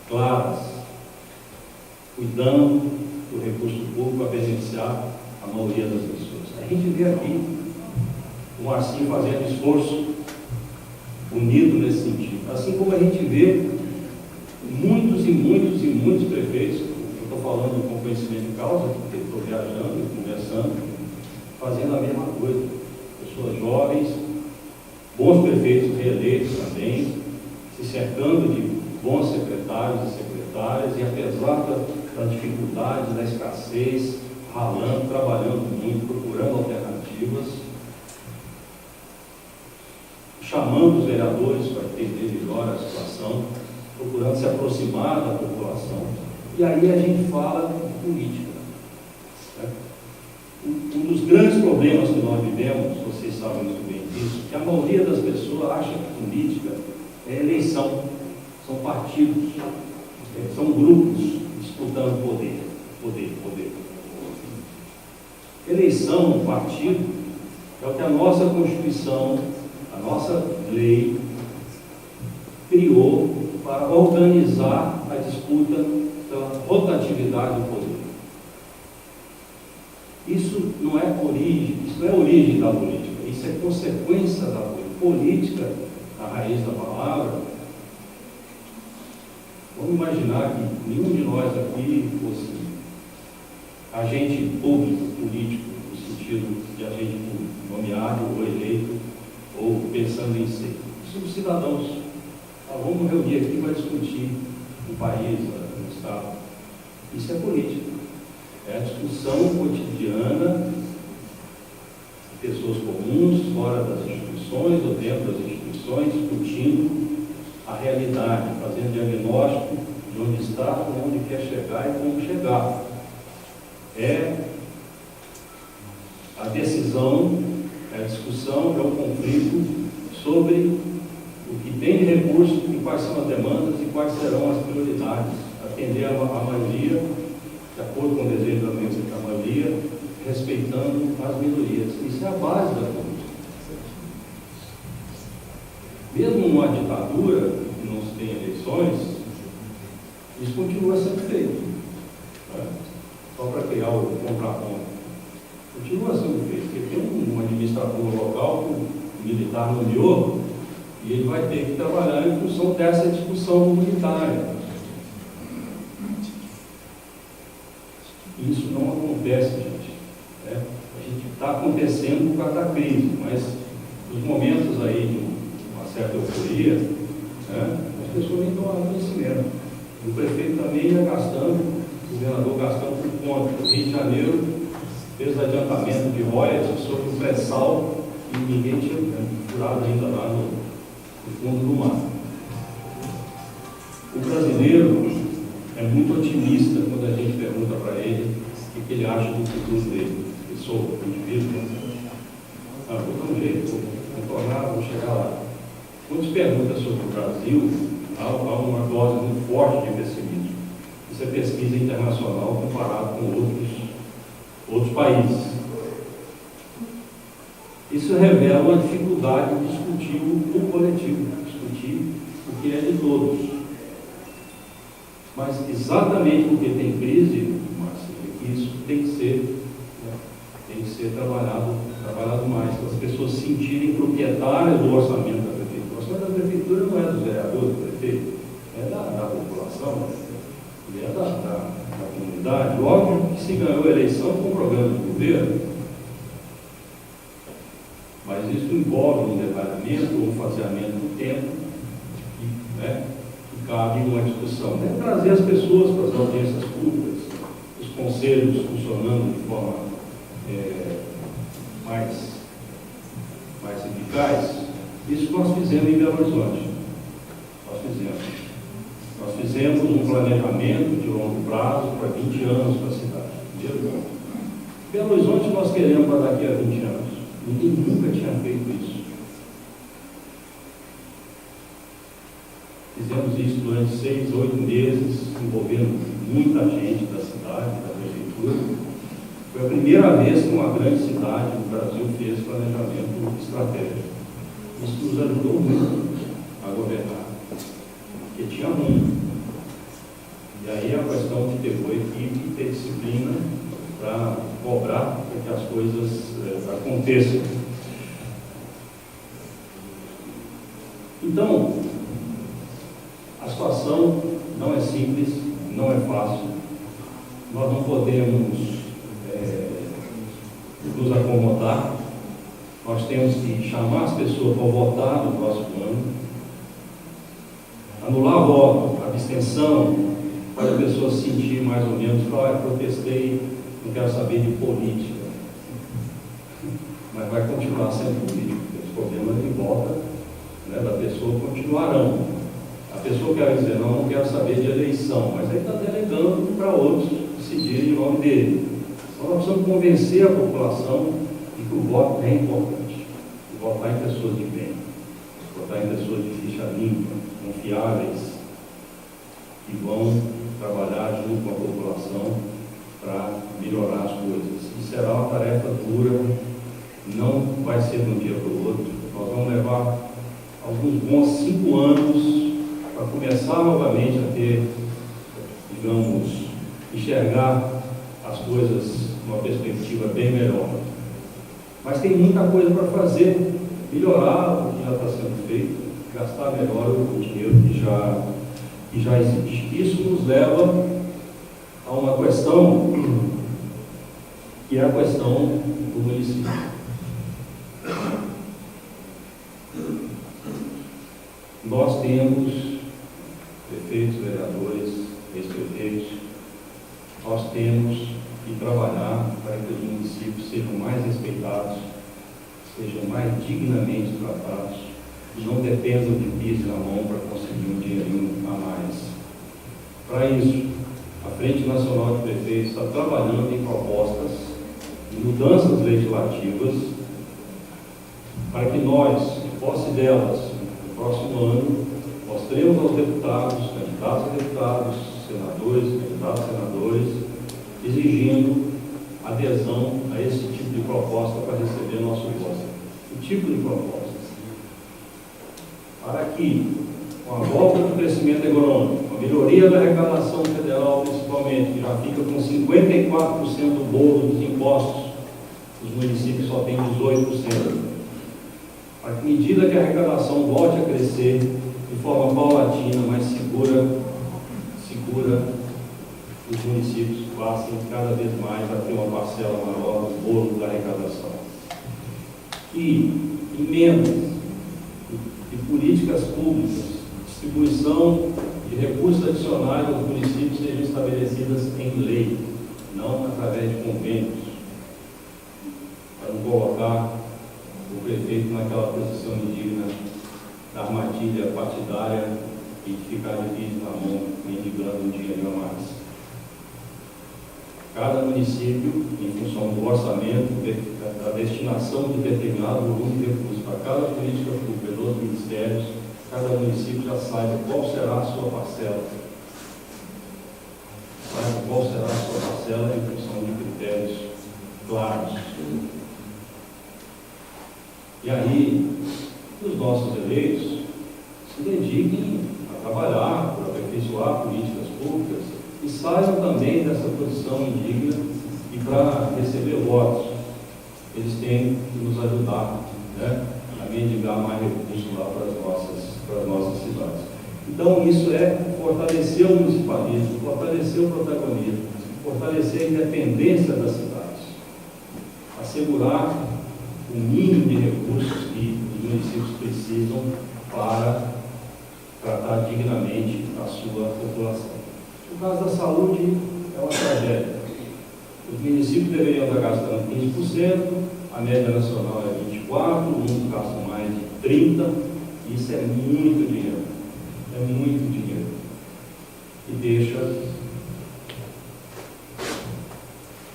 claras, cuidando do recurso público a beneficiar a maioria das pessoas. A gente vê aqui o Marcinho fazendo esforço unido nesse sentido, assim como a gente vê muitos prefeitos, eu estou falando com conhecimento de causa, porque estou viajando e conversando, fazendo a mesma coisa. Pessoas jovens, bons prefeitos reeleitos também, se cercando de bons secretários e secretárias, e apesar das dificuldades, da escassez, ralando, trabalhando muito, procurando alternativas, chamando os vereadores para entender melhor a situação, procurando se aproximar da população. E aí a gente fala política. Né? Um dos grandes problemas que nós vivemos, vocês sabem muito bem disso, que a maioria das pessoas acha que política é eleição, são partidos, são grupos disputando poder. Eleição, partido, é o que a nossa Constituição, a nossa lei, criou para organizar a disputa pela rotatividade do poder. Isso não é origem da política, isso é consequência da política. Política, a raiz da palavra. Vamos imaginar que nenhum de nós aqui fosse agente público, político, no sentido de agente público, nomeado ou eleito, ou pensando em ser. Somos cidadãos. Vamos reunir aqui para discutir o país, o Estado. Isso é política. É a discussão cotidiana de pessoas comuns, fora das instituições ou dentro das instituições, discutindo a realidade, fazendo diagnóstico de onde está, onde quer chegar e como chegar. É a decisão, é a discussão, é o conflito sobre o que tem de recursos e quais são as demandas e quais serão as prioridades. Atender a maioria, de acordo com o desejo da maioria, respeitando as minorias. Isso é a base da política. Mesmo numa ditadura, que não se tem eleições, isso continua sendo feito. Né? Só para criar o contraponto. Continua sendo feito. Porque tem um administrador local que o militar nomeou e ele vai ter que trabalhar em função dessa discussão comunitária. Isso não acontece, gente. Né? A gente está acontecendo por causa da crise, mas nos momentos aí de uma certa euforia, né, as pessoas nem tomam conhecimento. O prefeito também ia gastando, o governador gastando por conta. O Rio de Janeiro fez adiantamento de royalties sobre o pré-sal e ninguém tinha curado ainda lá no fundo do mar. O brasileiro é muito otimista quando a gente pergunta para ele o que ele acha do futuro dele. Eu sou indivíduo, vou dar um jeito, vou tornar, vou chegar lá. Quando se pergunta sobre o Brasil, há uma dose muito forte de pessimismo. Isso é pesquisa internacional comparado com outros países. Isso revela uma dificuldade de discutir o coletivo, discutir o que é de todos. Mas exatamente porque tem crise, isso tem que ser trabalhado mais, para as pessoas se sentirem proprietárias do orçamento da prefeitura. O orçamento da prefeitura não é dos vereadores, do prefeito, é da população, é da comunidade. Óbvio que se ganhou a eleição com um programa de governo, mas isso envolve um detalhamento, um faseamento do tempo, que cabe uma discussão. Deve trazer as pessoas para as audiências públicas, os conselhos funcionando de forma mais eficaz. Isso nós fizemos em Belo Horizonte. Nós fizemos um planejamento de longo prazo para 20 anos para a cidade. Belo Horizonte nós queremos para daqui a 20 anos. Ninguém nunca tinha feito isso. Fizemos isso durante 6, 8 meses, envolvendo muita gente da cidade, da prefeitura. Foi a primeira vez que uma grande cidade do Brasil fez planejamento estratégico. Isso nos ajudou muito a governar, porque tinha rumo. E aí a questão de ter boa equipe e ter disciplina para cobrar para que as coisas aconteçam. Então, a situação não é simples, não é fácil. Nós não podemos nos acomodar. Nós temos que chamar as pessoas para votar no próximo ano, anular voto, abstenção, para a pessoa se sentir mais ou menos, protestei, não quero saber de política. Mas vai continuar sendo político. Os problemas de volta da pessoa continuarão. A pessoa quer dizer, não quero saber de eleição, mas aí está delegando para outros decidirem em nome dele. Então nós precisamos convencer a população de que o voto é importante. Votar em pessoas de bem, votar em pessoas de ficha limpa, confiáveis, que vão trabalhar junto com a população para melhorar as coisas. E será uma tarefa dura, não vai ser de um dia para o outro. Nós vamos levar alguns bons 5 anos para começar novamente a ter, digamos, enxergar as coisas numa perspectiva bem melhor. Mas tem muita coisa para fazer, melhorar o que já está sendo feito, gastar melhor o dinheiro que já existe. Isso nos leva a uma questão, que é a questão do município. Nós temos prefeitos, vereadores, ex-prefeitos, nós temos que trabalhar para que os municípios sejam mais respeitados, sejam mais dignamente tratados e não dependam de piso na mão para conseguir um dinheirinho a mais. Para isso, a Frente Nacional de Prefeitos está trabalhando em propostas de mudanças legislativas para que nós, em posse delas, no próximo ano, mostremos aos deputados, candidatos a deputados, senadores, candidatos a senadores, exigindo adesão a esse tipo de proposta para receber nosso voto. Que tipo de proposta? Para que, com a volta do crescimento econômico, a melhoria da arrecadação federal, principalmente, que já fica com 54% do bolo dos impostos, os municípios só têm 18%. Para que, à medida que a arrecadação volte a crescer de forma paulatina, mas segura, os municípios passem cada vez mais a ter uma parcela maior do bolo da arrecadação. E emendas de políticas públicas, distribuição de recursos adicionais aos municípios sejam estabelecidas em lei, não através de convênios, para não colocar o prefeito naquela posição indigna da armadilha partidária e de ficar de piso na mão, mendigando um dinheiro a mais. Cada município, em função do orçamento, da destinação de determinado volume de recursos para cada política pública dos ministérios, cada município já saiba qual será a sua parcela. Saiba qual será a sua parcela em função de critérios claros. E aí, os nossos eleitos se dediquem a trabalhar, para aperfeiçoar políticas públicas e saiam também dessa posição indigna e para receber votos. Eles têm que nos ajudar, né, a mendigar mais recursos lá para as nossas cidades. Então, isso é fortalecer o municipalismo, fortalecer o protagonismo, fortalecer a independência das cidades, assegurar o mínimo de recursos que os municípios precisam para tratar dignamente a sua população. No caso da saúde, é uma tragédia. Os municípios deveriam estar gastando 15%, a média nacional é 24%, uns gastam mais de 30%, isso é muito dinheiro. É muito dinheiro. E deixa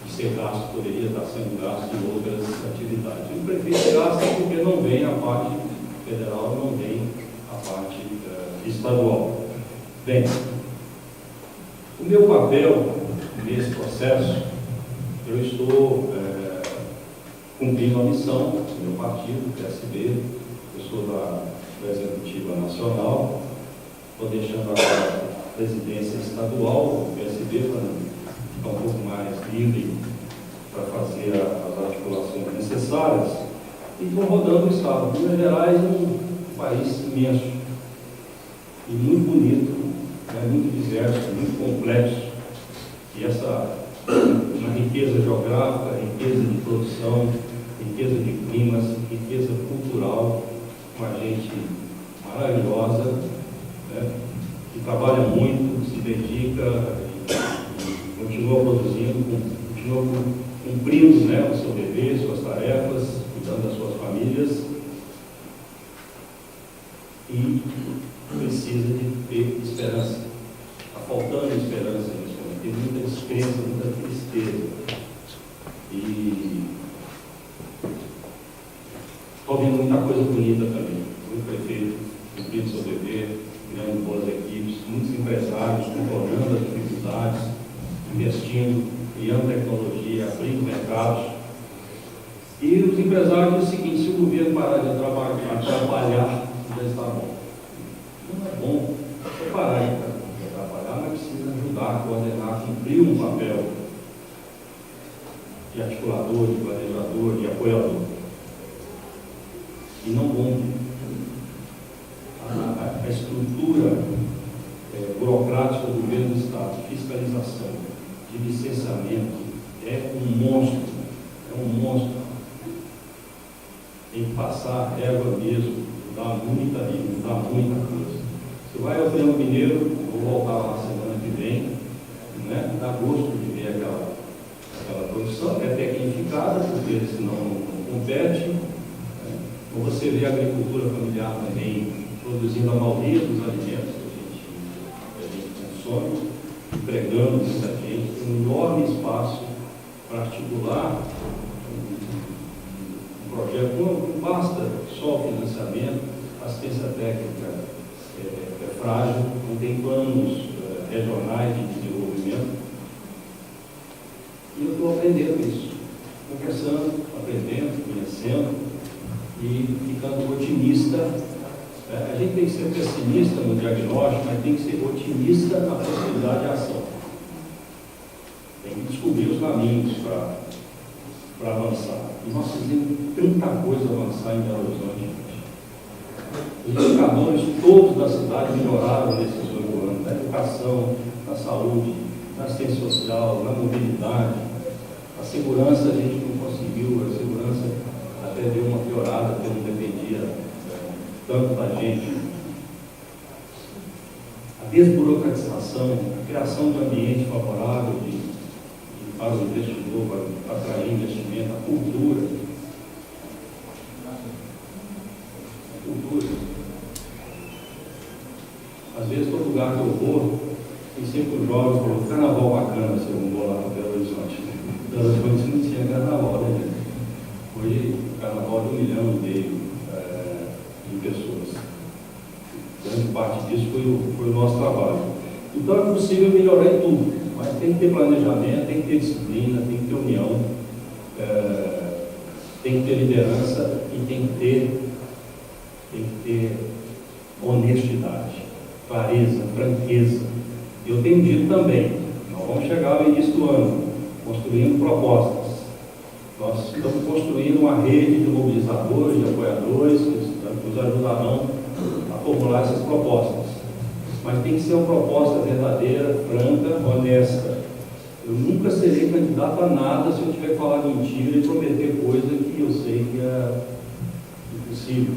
de ser gasto, poderia estar sendo gasto em outras atividades. E o prefeito gasta porque não vem a parte federal, não vem a parte estadual. Bem, o meu papel nesse processo, eu estou cumprindo a missão do meu partido, o PSB, eu sou da Executiva Nacional, estou deixando agora a presidência estadual do PSB para ficar um pouco mais livre para fazer as articulações necessárias e estou rodando o Estado. Minas Gerais é um país imenso e muito bonito, muito diverso, muito complexo, e essa uma riqueza geográfica, riqueza de produção, riqueza de climas, riqueza cultural, uma gente maravilhosa, né, que trabalha muito, se dedica e continua produzindo, continua cumprindo, né, o seu dever, suas tarefas, cuidando das suas famílias, e precisa de ter esperança. Está faltando esperança nesse momento, tem muita descrença, muita tristeza. investindo, criando tecnologia, abrindo mercados. E os empresários dizem o seguinte: se o governo parar de atrapalhar, já está bom. Não é bom só parar de atrapalhar, mas precisa ajudar, coordenar, cumprir um papel de articulador, de planejador, de apoiador. E não bom. A estrutura burocrática do governo do Estado, de fiscalização, de licenciamento, é um monstro. É um monstro. Tem que passar régua mesmo, mudar muita coisa. Você vai ao Triângulo Mineiro, vou voltar lá semana que vem, né? Dá gosto de ver aquela produção, é tecnificada, porque senão não compete. Né? Então você vê a agricultura familiar também produzindo a maioria dos alimentos que a gente consome, empregando muita gente, tem um enorme espaço para articular um projeto. Não basta só o financiamento, a assistência técnica é frágil, não tem planos regionais de desenvolvimento. E eu estou aprendendo isso, conversando, aprendendo, conhecendo e ficando otimista. A gente tem que ser pessimista no diagnóstico, mas tem que ser otimista na possibilidade de ação. Tem que descobrir os caminhos para avançar. E nós fizemos tanta coisa avançar em Belo Horizonte. Os indicadores todos da cidade melhoraram nesses 8 anos, na educação, na saúde, na assistência social, na mobilidade. A segurança a gente não conseguiu, a segurança até deu uma piorada, porque não dependia tanto da gente. A desburocratização, a criação de ambiente favorável para o investidor, para atrair investimento, a cultura. Às vezes, todo lugar que eu vou, tem sempre um jovem falou: carnaval bacana, se eu não vou lá para Belo Horizonte. Belo Horizonte não tinha carnaval, né, gente? Hoje, carnaval de 1,5 milhão de pessoas. Grande parte disso foi o nosso trabalho. Então, é possível melhorar em tudo, mas tem que ter planejamento, tem que ter disciplina, tem que ter união, tem que ter liderança e tem que ter honestidade, clareza, franqueza. Eu tenho dito também, nós vamos chegar no início do ano, construindo propostas. Nós estamos construindo uma rede de mobilizadores, de apoiadores, que nos ajudarão a formular essas propostas. Mas tem que ser uma proposta verdadeira, franca, honesta. Eu nunca serei candidato a nada se eu tiver que falar mentira e prometer coisa que eu sei que é impossível.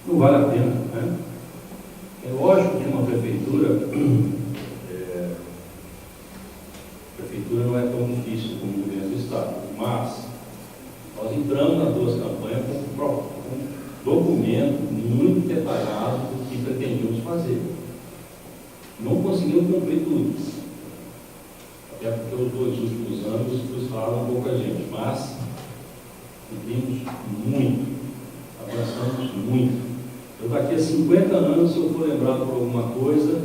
Não vale a pena, né? É lógico que uma prefeitura não é tão difícil como o governo do Estado, mas nós entramos nas 2 campanhas com um documento muito detalhado do que pretendíamos fazer. Não conseguimos cumprir tudo, até porque os 2 últimos anos frustraram um pouco a gente, mas cumprimos muito, avançamos muito. Eu daqui a 50 anos, se eu for lembrado por alguma coisa,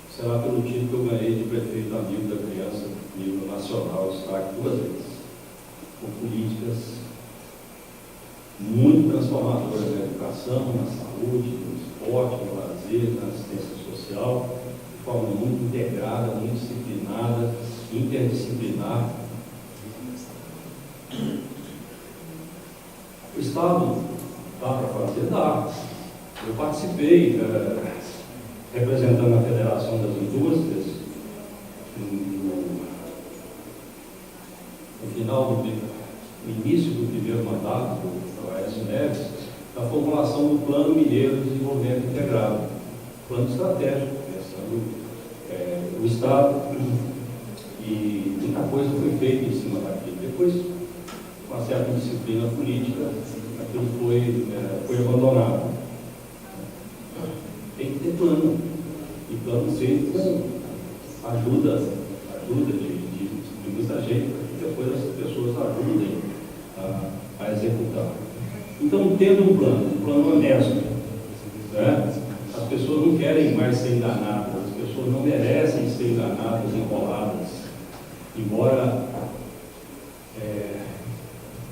será pelo título que eu ganhei de prefeito amigo da criança, nível nacional, destaque 2 vezes, com políticas muito transformadoras na educação, na saúde, no esporte, no lazer, na assistência social, de forma muito integrada, muito disciplinada, interdisciplinar. O Estado dá para fazer? Dá. Eu participei representando a Federação das Indústrias no início do primeiro mandato do Aécio Neves, da formulação do Plano Mineiro de Desenvolvimento Integrado, plano estratégico, pensando o Estado, e muita coisa foi feita em cima daquilo. Depois, com uma certa disciplina política, aquilo foi abandonado. Tem que ter plano, e plano feito com ajuda de muita gente, para que depois as pessoas ajudem a executar. Então, tendo um plano honesto, né? As pessoas não querem mais ser enganadas, as pessoas não merecem ser enganadas, enroladas, embora,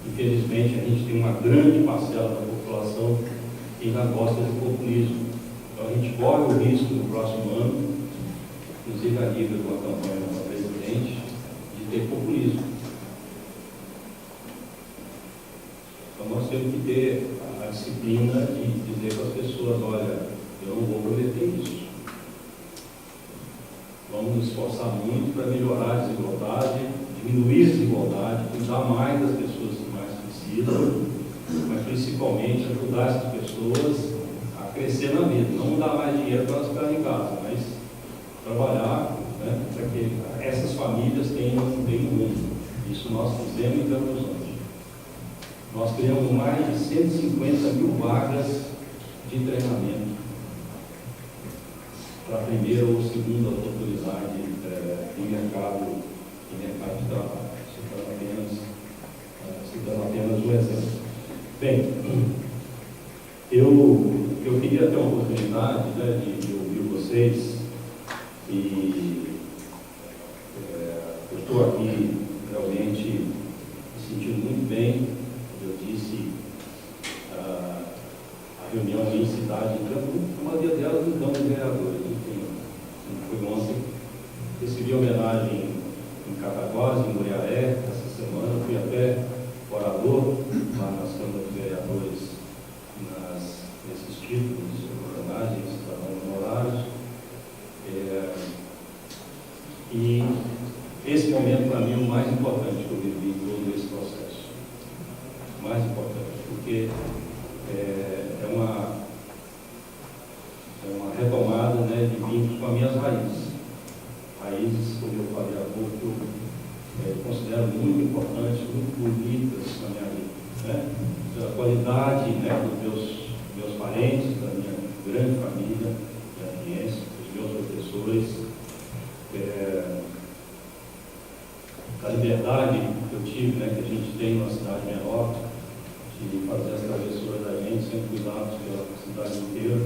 infelizmente, a gente tem uma grande parcela da população que ainda gosta de populismo. Então, a gente corre o risco no próximo ano, inclusive a nível de uma campanha para presidente, de ter populismo. Então, nós temos que ter a disciplina de dizer para as pessoas: olha, eu não vou prometer isso. Vamos nos esforçar muito para melhorar a desigualdade, diminuir a desigualdade, cuidar mais das pessoas que mais precisam, mas principalmente ajudar essas pessoas a crescer na vida. Não dar mais dinheiro para elas ficarem em casa, mas trabalhar, né, para que essas famílias tenham um mundo. Isso nós fizemos em Belo Horizonte. Nós criamos mais de 150 mil vagas de treinamento para a primeira ou segunda oportunidade em mercado de trabalho. Citando apenas um exemplo. Bem, eu queria ter a oportunidade, né, de ouvir vocês, e eu estou aqui realmente me sentindo muito bem. Eu disse a reunião em cidade, a maioria delas não estão de vereadores, enfim, foi ontem. Recebi homenagem em Cataguás, em Muriaé, essa semana, fui até Orador, lá nas câmaras de vereadores, nesses títulos de homenagens, honorários. E esse momento, para mim, é o mais importante que eu vivi em todo esse processo. Mais importante, porque é uma retomada, né, de vínculos com as minhas raízes. Raízes, como eu falei há pouco, eu considero muito importantes, muito bonitas na minha vida, né? Pela qualidade, né, dos meus parentes, da minha grande família, jardinense, dos meus professores, da liberdade que eu tive, né, que a gente tem numa cidade menor, de fazer as travessuras da gente, sempre cuidados pela cidade inteira.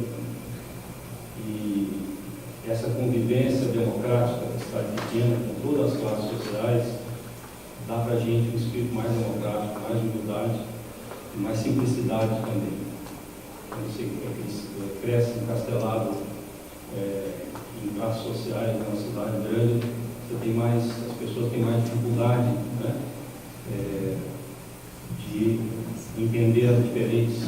E essa convivência democrática da cidade pequena, com todas as classes sociais, dá para a gente um espírito mais democrático, mais humildade e mais simplicidade também. Quando você cresce encastelado em classes sociais, numa cidade grande, as pessoas têm mais dificuldade, né, de entender as diferentes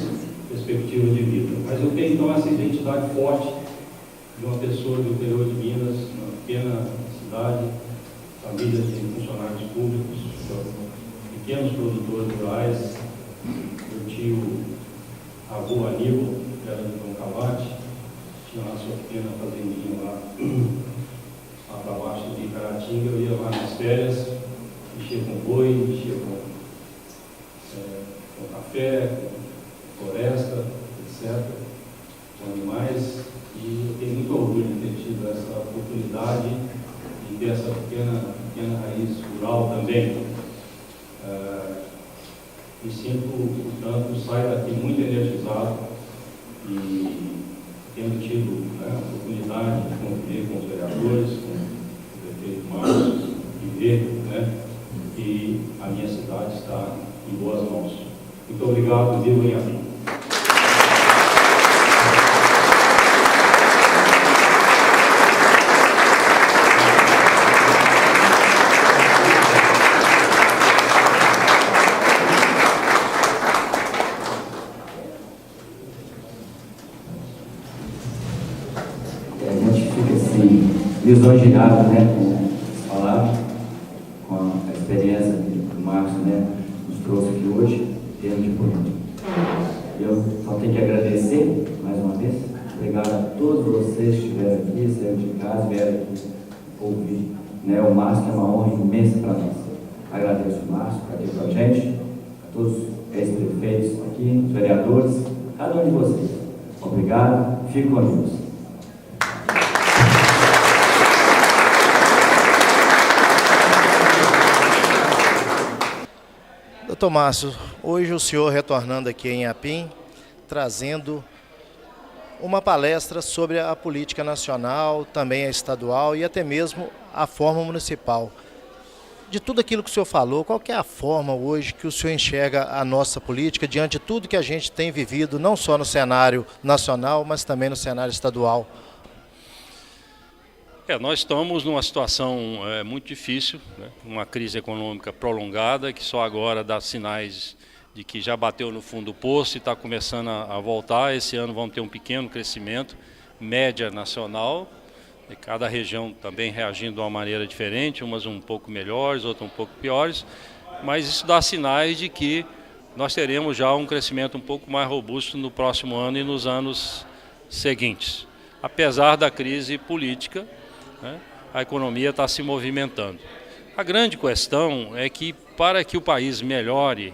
perspectivas de vida. Mas eu tenho então essa identidade forte de uma pessoa do interior de Minas, uma pequena cidade, família de funcionários públicos, pequenos produtores rurais. Meu tio avô Aníbal, que era de Dom Cavate, tinha lá sua pequena fazendinha lá para baixo de Caratinga. Eu ia lá nas férias, mexia com boi, mexia com café, com floresta, etc., com animais, e eu tenho muito orgulho de ter tido essa oportunidade de ter essa pequena raiz rural também. Me sinto, portanto, saio daqui muito energizado e tendo tido, né, a oportunidade de conviver com os vereadores, com o prefeito Márcio, e ver, né, que a minha cidade está em boas mãos. Muito obrigado, viva Inhapim. A gente fica assim, lisonjeado, né, com as palavras, com a experiência que o Márcio, né, nos trouxe aqui hoje, termos de política. Eu só tenho que agradecer mais uma vez. Obrigado a todos vocês que estiveram aqui, saíram de casa, vieram aqui ouvir, né, o Márcio, que é uma honra imensa para nós. Agradeço o Márcio por aqui com a gente, a todos os ex-prefeitos aqui, os vereadores, cada um de vocês. Obrigado, fique com Deus. Doutor Márcio, Hoje o senhor retornando aqui em Inhapim, trazendo uma palestra sobre a política nacional, também a estadual e até mesmo a forma municipal. De tudo aquilo que o senhor falou, qual que é a forma hoje que o senhor enxerga a nossa política diante de tudo que a gente tem vivido, não só no cenário nacional, mas também no cenário estadual? Nós estamos numa situação muito difícil, né? Uma crise econômica prolongada que só agora dá sinais de que já bateu no fundo do poço e está começando a voltar. Esse ano vamos ter um pequeno crescimento, média nacional, e cada região também reagindo de uma maneira diferente, umas um pouco melhores, outras um pouco piores, mas isso dá sinais de que nós teremos já um crescimento um pouco mais robusto no próximo ano e nos anos seguintes. Apesar da crise política, né, a economia está se movimentando. A grande questão é que para que o país melhore,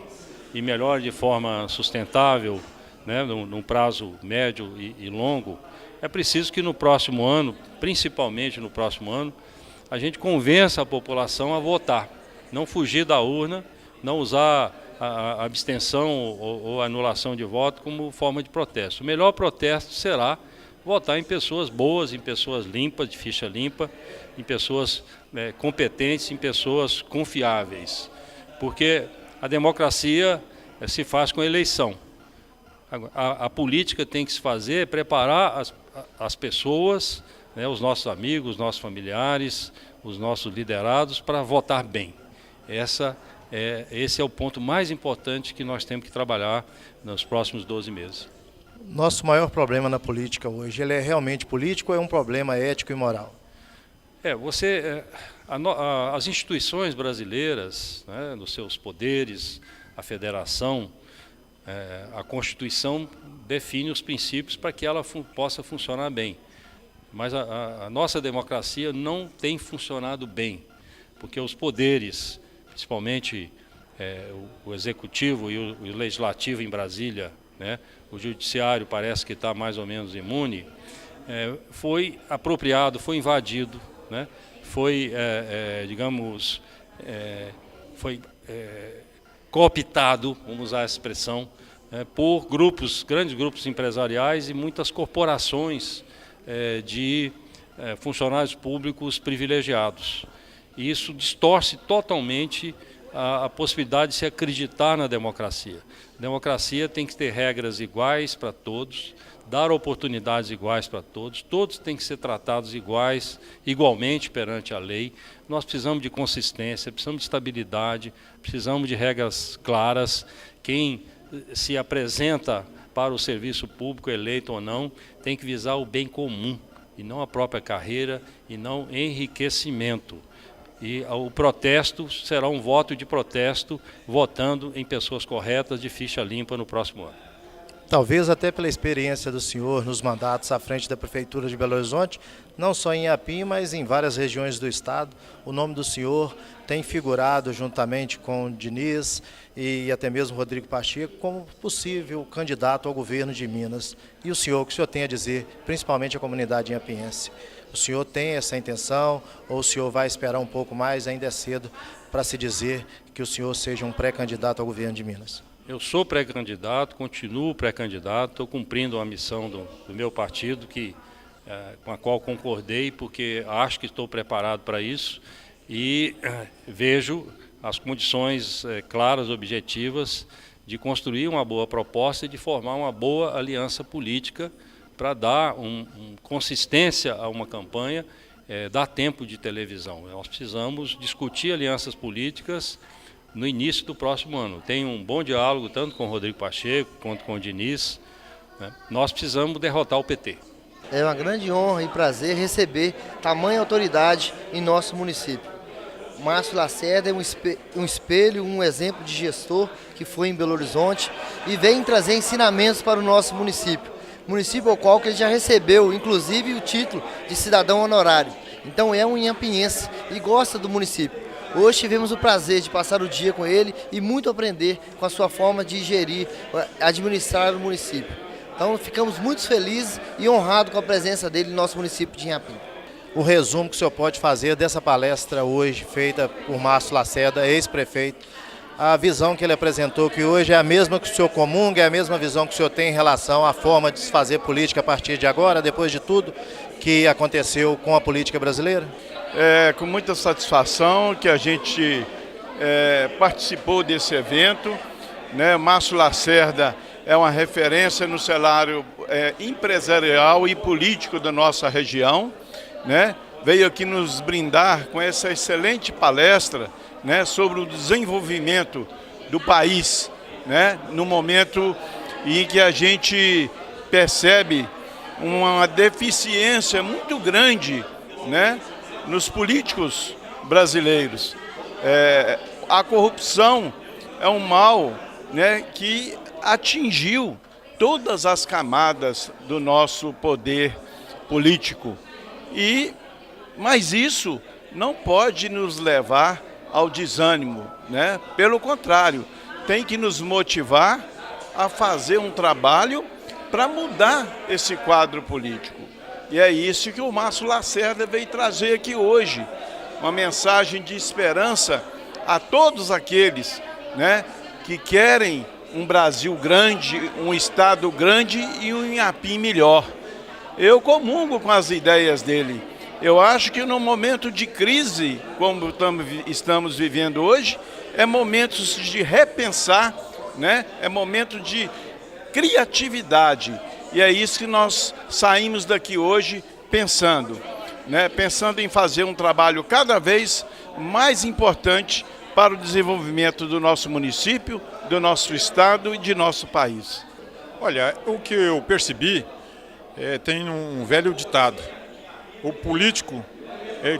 e melhore de forma sustentável, né, num prazo médio e longo, é preciso que no próximo ano, principalmente no próximo ano, a gente convença a população a votar, não fugir da urna, não usar a abstenção ou anulação de voto como forma de protesto. O melhor protesto será votar em pessoas boas, em pessoas limpas, de ficha limpa, em pessoas competentes, em pessoas confiáveis, porque a democracia se faz com eleição. A política tem que se fazer, preparar as pessoas, né, os nossos amigos, os nossos familiares, os nossos liderados para votar bem. Esse é o ponto mais importante que nós temos que trabalhar nos próximos 12 meses. Nosso maior problema na política hoje, ele é realmente político ou é um problema ético e moral? As instituições brasileiras, né, nos seus poderes, a federação, a Constituição define os princípios para que ela possa funcionar bem. Mas a nossa democracia não tem funcionado bem, porque os poderes, principalmente o executivo e o legislativo em Brasília, né, o judiciário parece que está mais ou menos imune, foi apropriado, foi invadido, né, foi cooptado, vamos usar essa expressão, por grandes grupos empresariais e muitas corporações de funcionários públicos privilegiados. E isso distorce totalmente a possibilidade de se acreditar na democracia. A democracia tem que ter regras iguais para todos, dar oportunidades iguais para todos, todos têm que ser tratados igualmente perante a lei. Nós precisamos de consistência, precisamos de estabilidade, precisamos de regras claras. Quem se apresenta para o serviço público, eleito ou não, tem que visar o bem comum, e não a própria carreira, e não enriquecimento. E o protesto será um voto de protesto, votando em pessoas corretas, de ficha limpa no próximo ano. Talvez até pela experiência do senhor nos mandatos à frente da Prefeitura de Belo Horizonte, não só em Inhapim, mas em várias regiões do estado, o nome do senhor tem figurado juntamente com o Diniz e até mesmo Rodrigo Pacheco como possível candidato ao governo de Minas. E o que o senhor tem a dizer, principalmente a comunidade inhapiense? O senhor tem essa intenção ou o senhor vai esperar um pouco mais, ainda é cedo, para se dizer que o senhor seja um pré-candidato ao governo de Minas? Eu sou pré-candidato, continuo pré-candidato, estou cumprindo a missão do meu partido, com a qual concordei, porque acho que estou preparado para isso e vejo as condições claras, objetivas, de construir uma boa proposta e de formar uma boa aliança política para dar consistência a uma campanha, dar tempo de televisão. Nós precisamos discutir alianças políticas no início do próximo ano. Tem um bom diálogo tanto com o Rodrigo Pacheco quanto com o Diniz, né? Nós precisamos derrotar o PT. É uma grande honra e prazer receber tamanha autoridade em nosso município. Márcio Lacerda é um espelho, um exemplo de gestor que foi em Belo Horizonte e vem trazer ensinamentos para o nosso município. Município ao qual que ele já recebeu, inclusive, o título de cidadão honorário. Então é um inhapiense e gosta do município. Hoje tivemos o prazer de passar o dia com ele e muito aprender com a sua forma de gerir, administrar o município. Então ficamos muito felizes e honrados com a presença dele no nosso município de Inhapim. O resumo que o senhor pode fazer dessa palestra hoje, feita por Márcio Lacerda, ex-prefeito a visão que ele apresentou, que hoje é a mesma que o senhor comunga, é a mesma visão que o senhor tem em relação à forma de se fazer política a partir de agora, depois de tudo que aconteceu com a política brasileira? É com muita satisfação que a gente participou desse evento, né? Márcio Lacerda é uma referência no cenário empresarial e político da nossa região, né? Veio aqui nos brindar com essa excelente palestra, né, sobre o desenvolvimento do país, né, no momento em que a gente percebe uma deficiência muito grande, né, nos políticos brasileiros. A corrupção é um mal, né, que atingiu todas as camadas do nosso poder político. Mas isso não pode nos levar ao desânimo, né? Pelo contrário, tem que nos motivar a fazer um trabalho para mudar esse quadro político. E é isso que o Márcio Lacerda veio trazer aqui hoje, uma mensagem de esperança a todos aqueles, né, que querem um Brasil grande, um estado grande e um Inhapim melhor. Eu comungo com as ideias dele. Eu acho que no momento de crise, como estamos vivendo hoje, é momento de repensar, né? É momento de criatividade. E é isso que nós saímos daqui hoje pensando, né? Pensando em fazer um trabalho cada vez mais importante para o desenvolvimento do nosso município, do nosso estado e de nosso país. Olha, o que eu percebi, tem um velho ditado. O político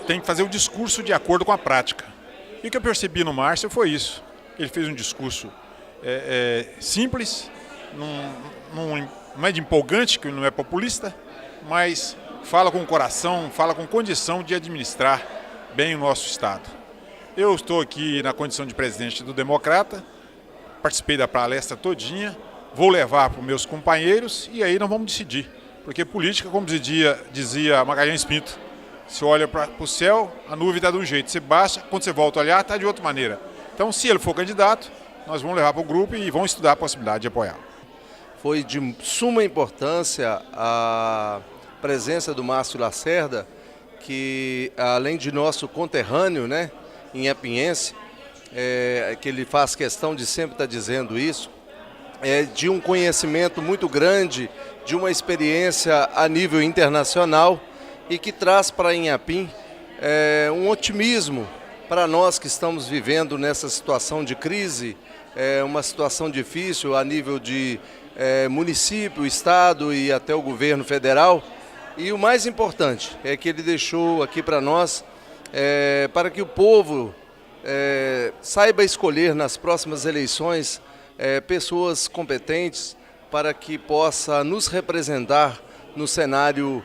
tem que fazer o discurso de acordo com a prática. E o que eu percebi no Márcio foi isso. Ele fez um discurso simples, não é de empolgante, que não é populista, mas fala com o coração, fala com condição de administrar bem o nosso estado. Eu estou aqui na condição de presidente do Democrata, participei da palestra todinha, vou levar para os meus companheiros e aí nós vamos decidir. Porque política, como dizia Magalhães Pinto, você olha para o céu, a nuvem está de um jeito, você baixa, quando você volta a olhar, está de outra maneira. Então, se ele for candidato, nós vamos levar para o grupo e vamos estudar a possibilidade de apoiá-lo. Foi de suma importância a presença do Márcio Lacerda, que além de nosso conterrâneo, né, inhapinhense, que ele faz questão de sempre estar dizendo isso, de um conhecimento muito grande, de uma experiência a nível internacional e que traz para Inhapim um otimismo para nós que estamos vivendo nessa situação de crise, uma situação difícil a nível de município, estado e até o governo federal. E o mais importante é que ele deixou aqui para nós, para que o povo saiba escolher nas próximas eleições pessoas competentes para que possa nos representar no cenário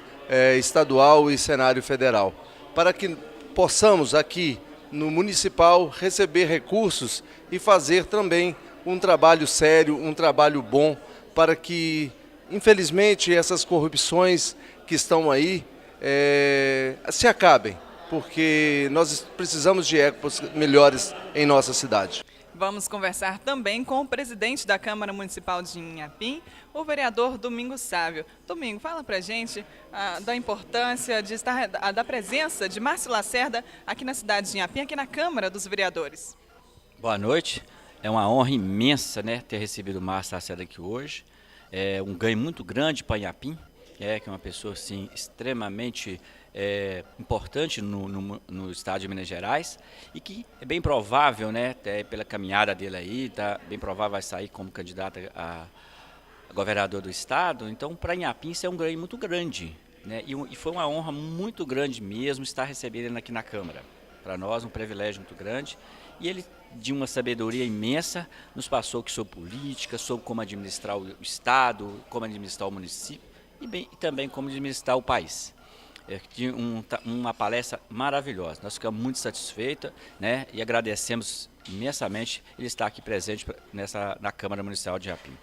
estadual e cenário federal, para que possamos aqui no municipal receber recursos e fazer também um trabalho sério, um trabalho bom, para que, infelizmente, essas corrupções que estão aí se acabem, porque nós precisamos de ecos melhores em nossa cidade. Vamos conversar também com o presidente da Câmara Municipal de Inhapim, o vereador Domingos Sávio. Domingo, fala pra gente da importância de da presença de Márcio Lacerda aqui na cidade de Inhapim, aqui na Câmara dos Vereadores. Boa noite, é uma honra imensa, né, ter recebido o Márcio Lacerda aqui hoje. É um ganho muito grande para Inhapim, que é uma pessoa assim, extremamente importante no estado de Minas Gerais e que é bem provável, né, até pela caminhada dele aí, tá bem provável vai sair como candidato a governador do estado. Então, para Inhapim isso é um ganho muito grande, né, e foi uma honra muito grande mesmo estar recebendo ele aqui na Câmara. Para nós, um privilégio muito grande. E ele, de uma sabedoria imensa, nos passou que sobre política, sobre como administrar o estado, como administrar o município e também como administrar o país. Uma palestra maravilhosa. Nós ficamos muito satisfeitos, né, e agradecemos imensamente ele estar aqui presente na Câmara Municipal de Inhapim.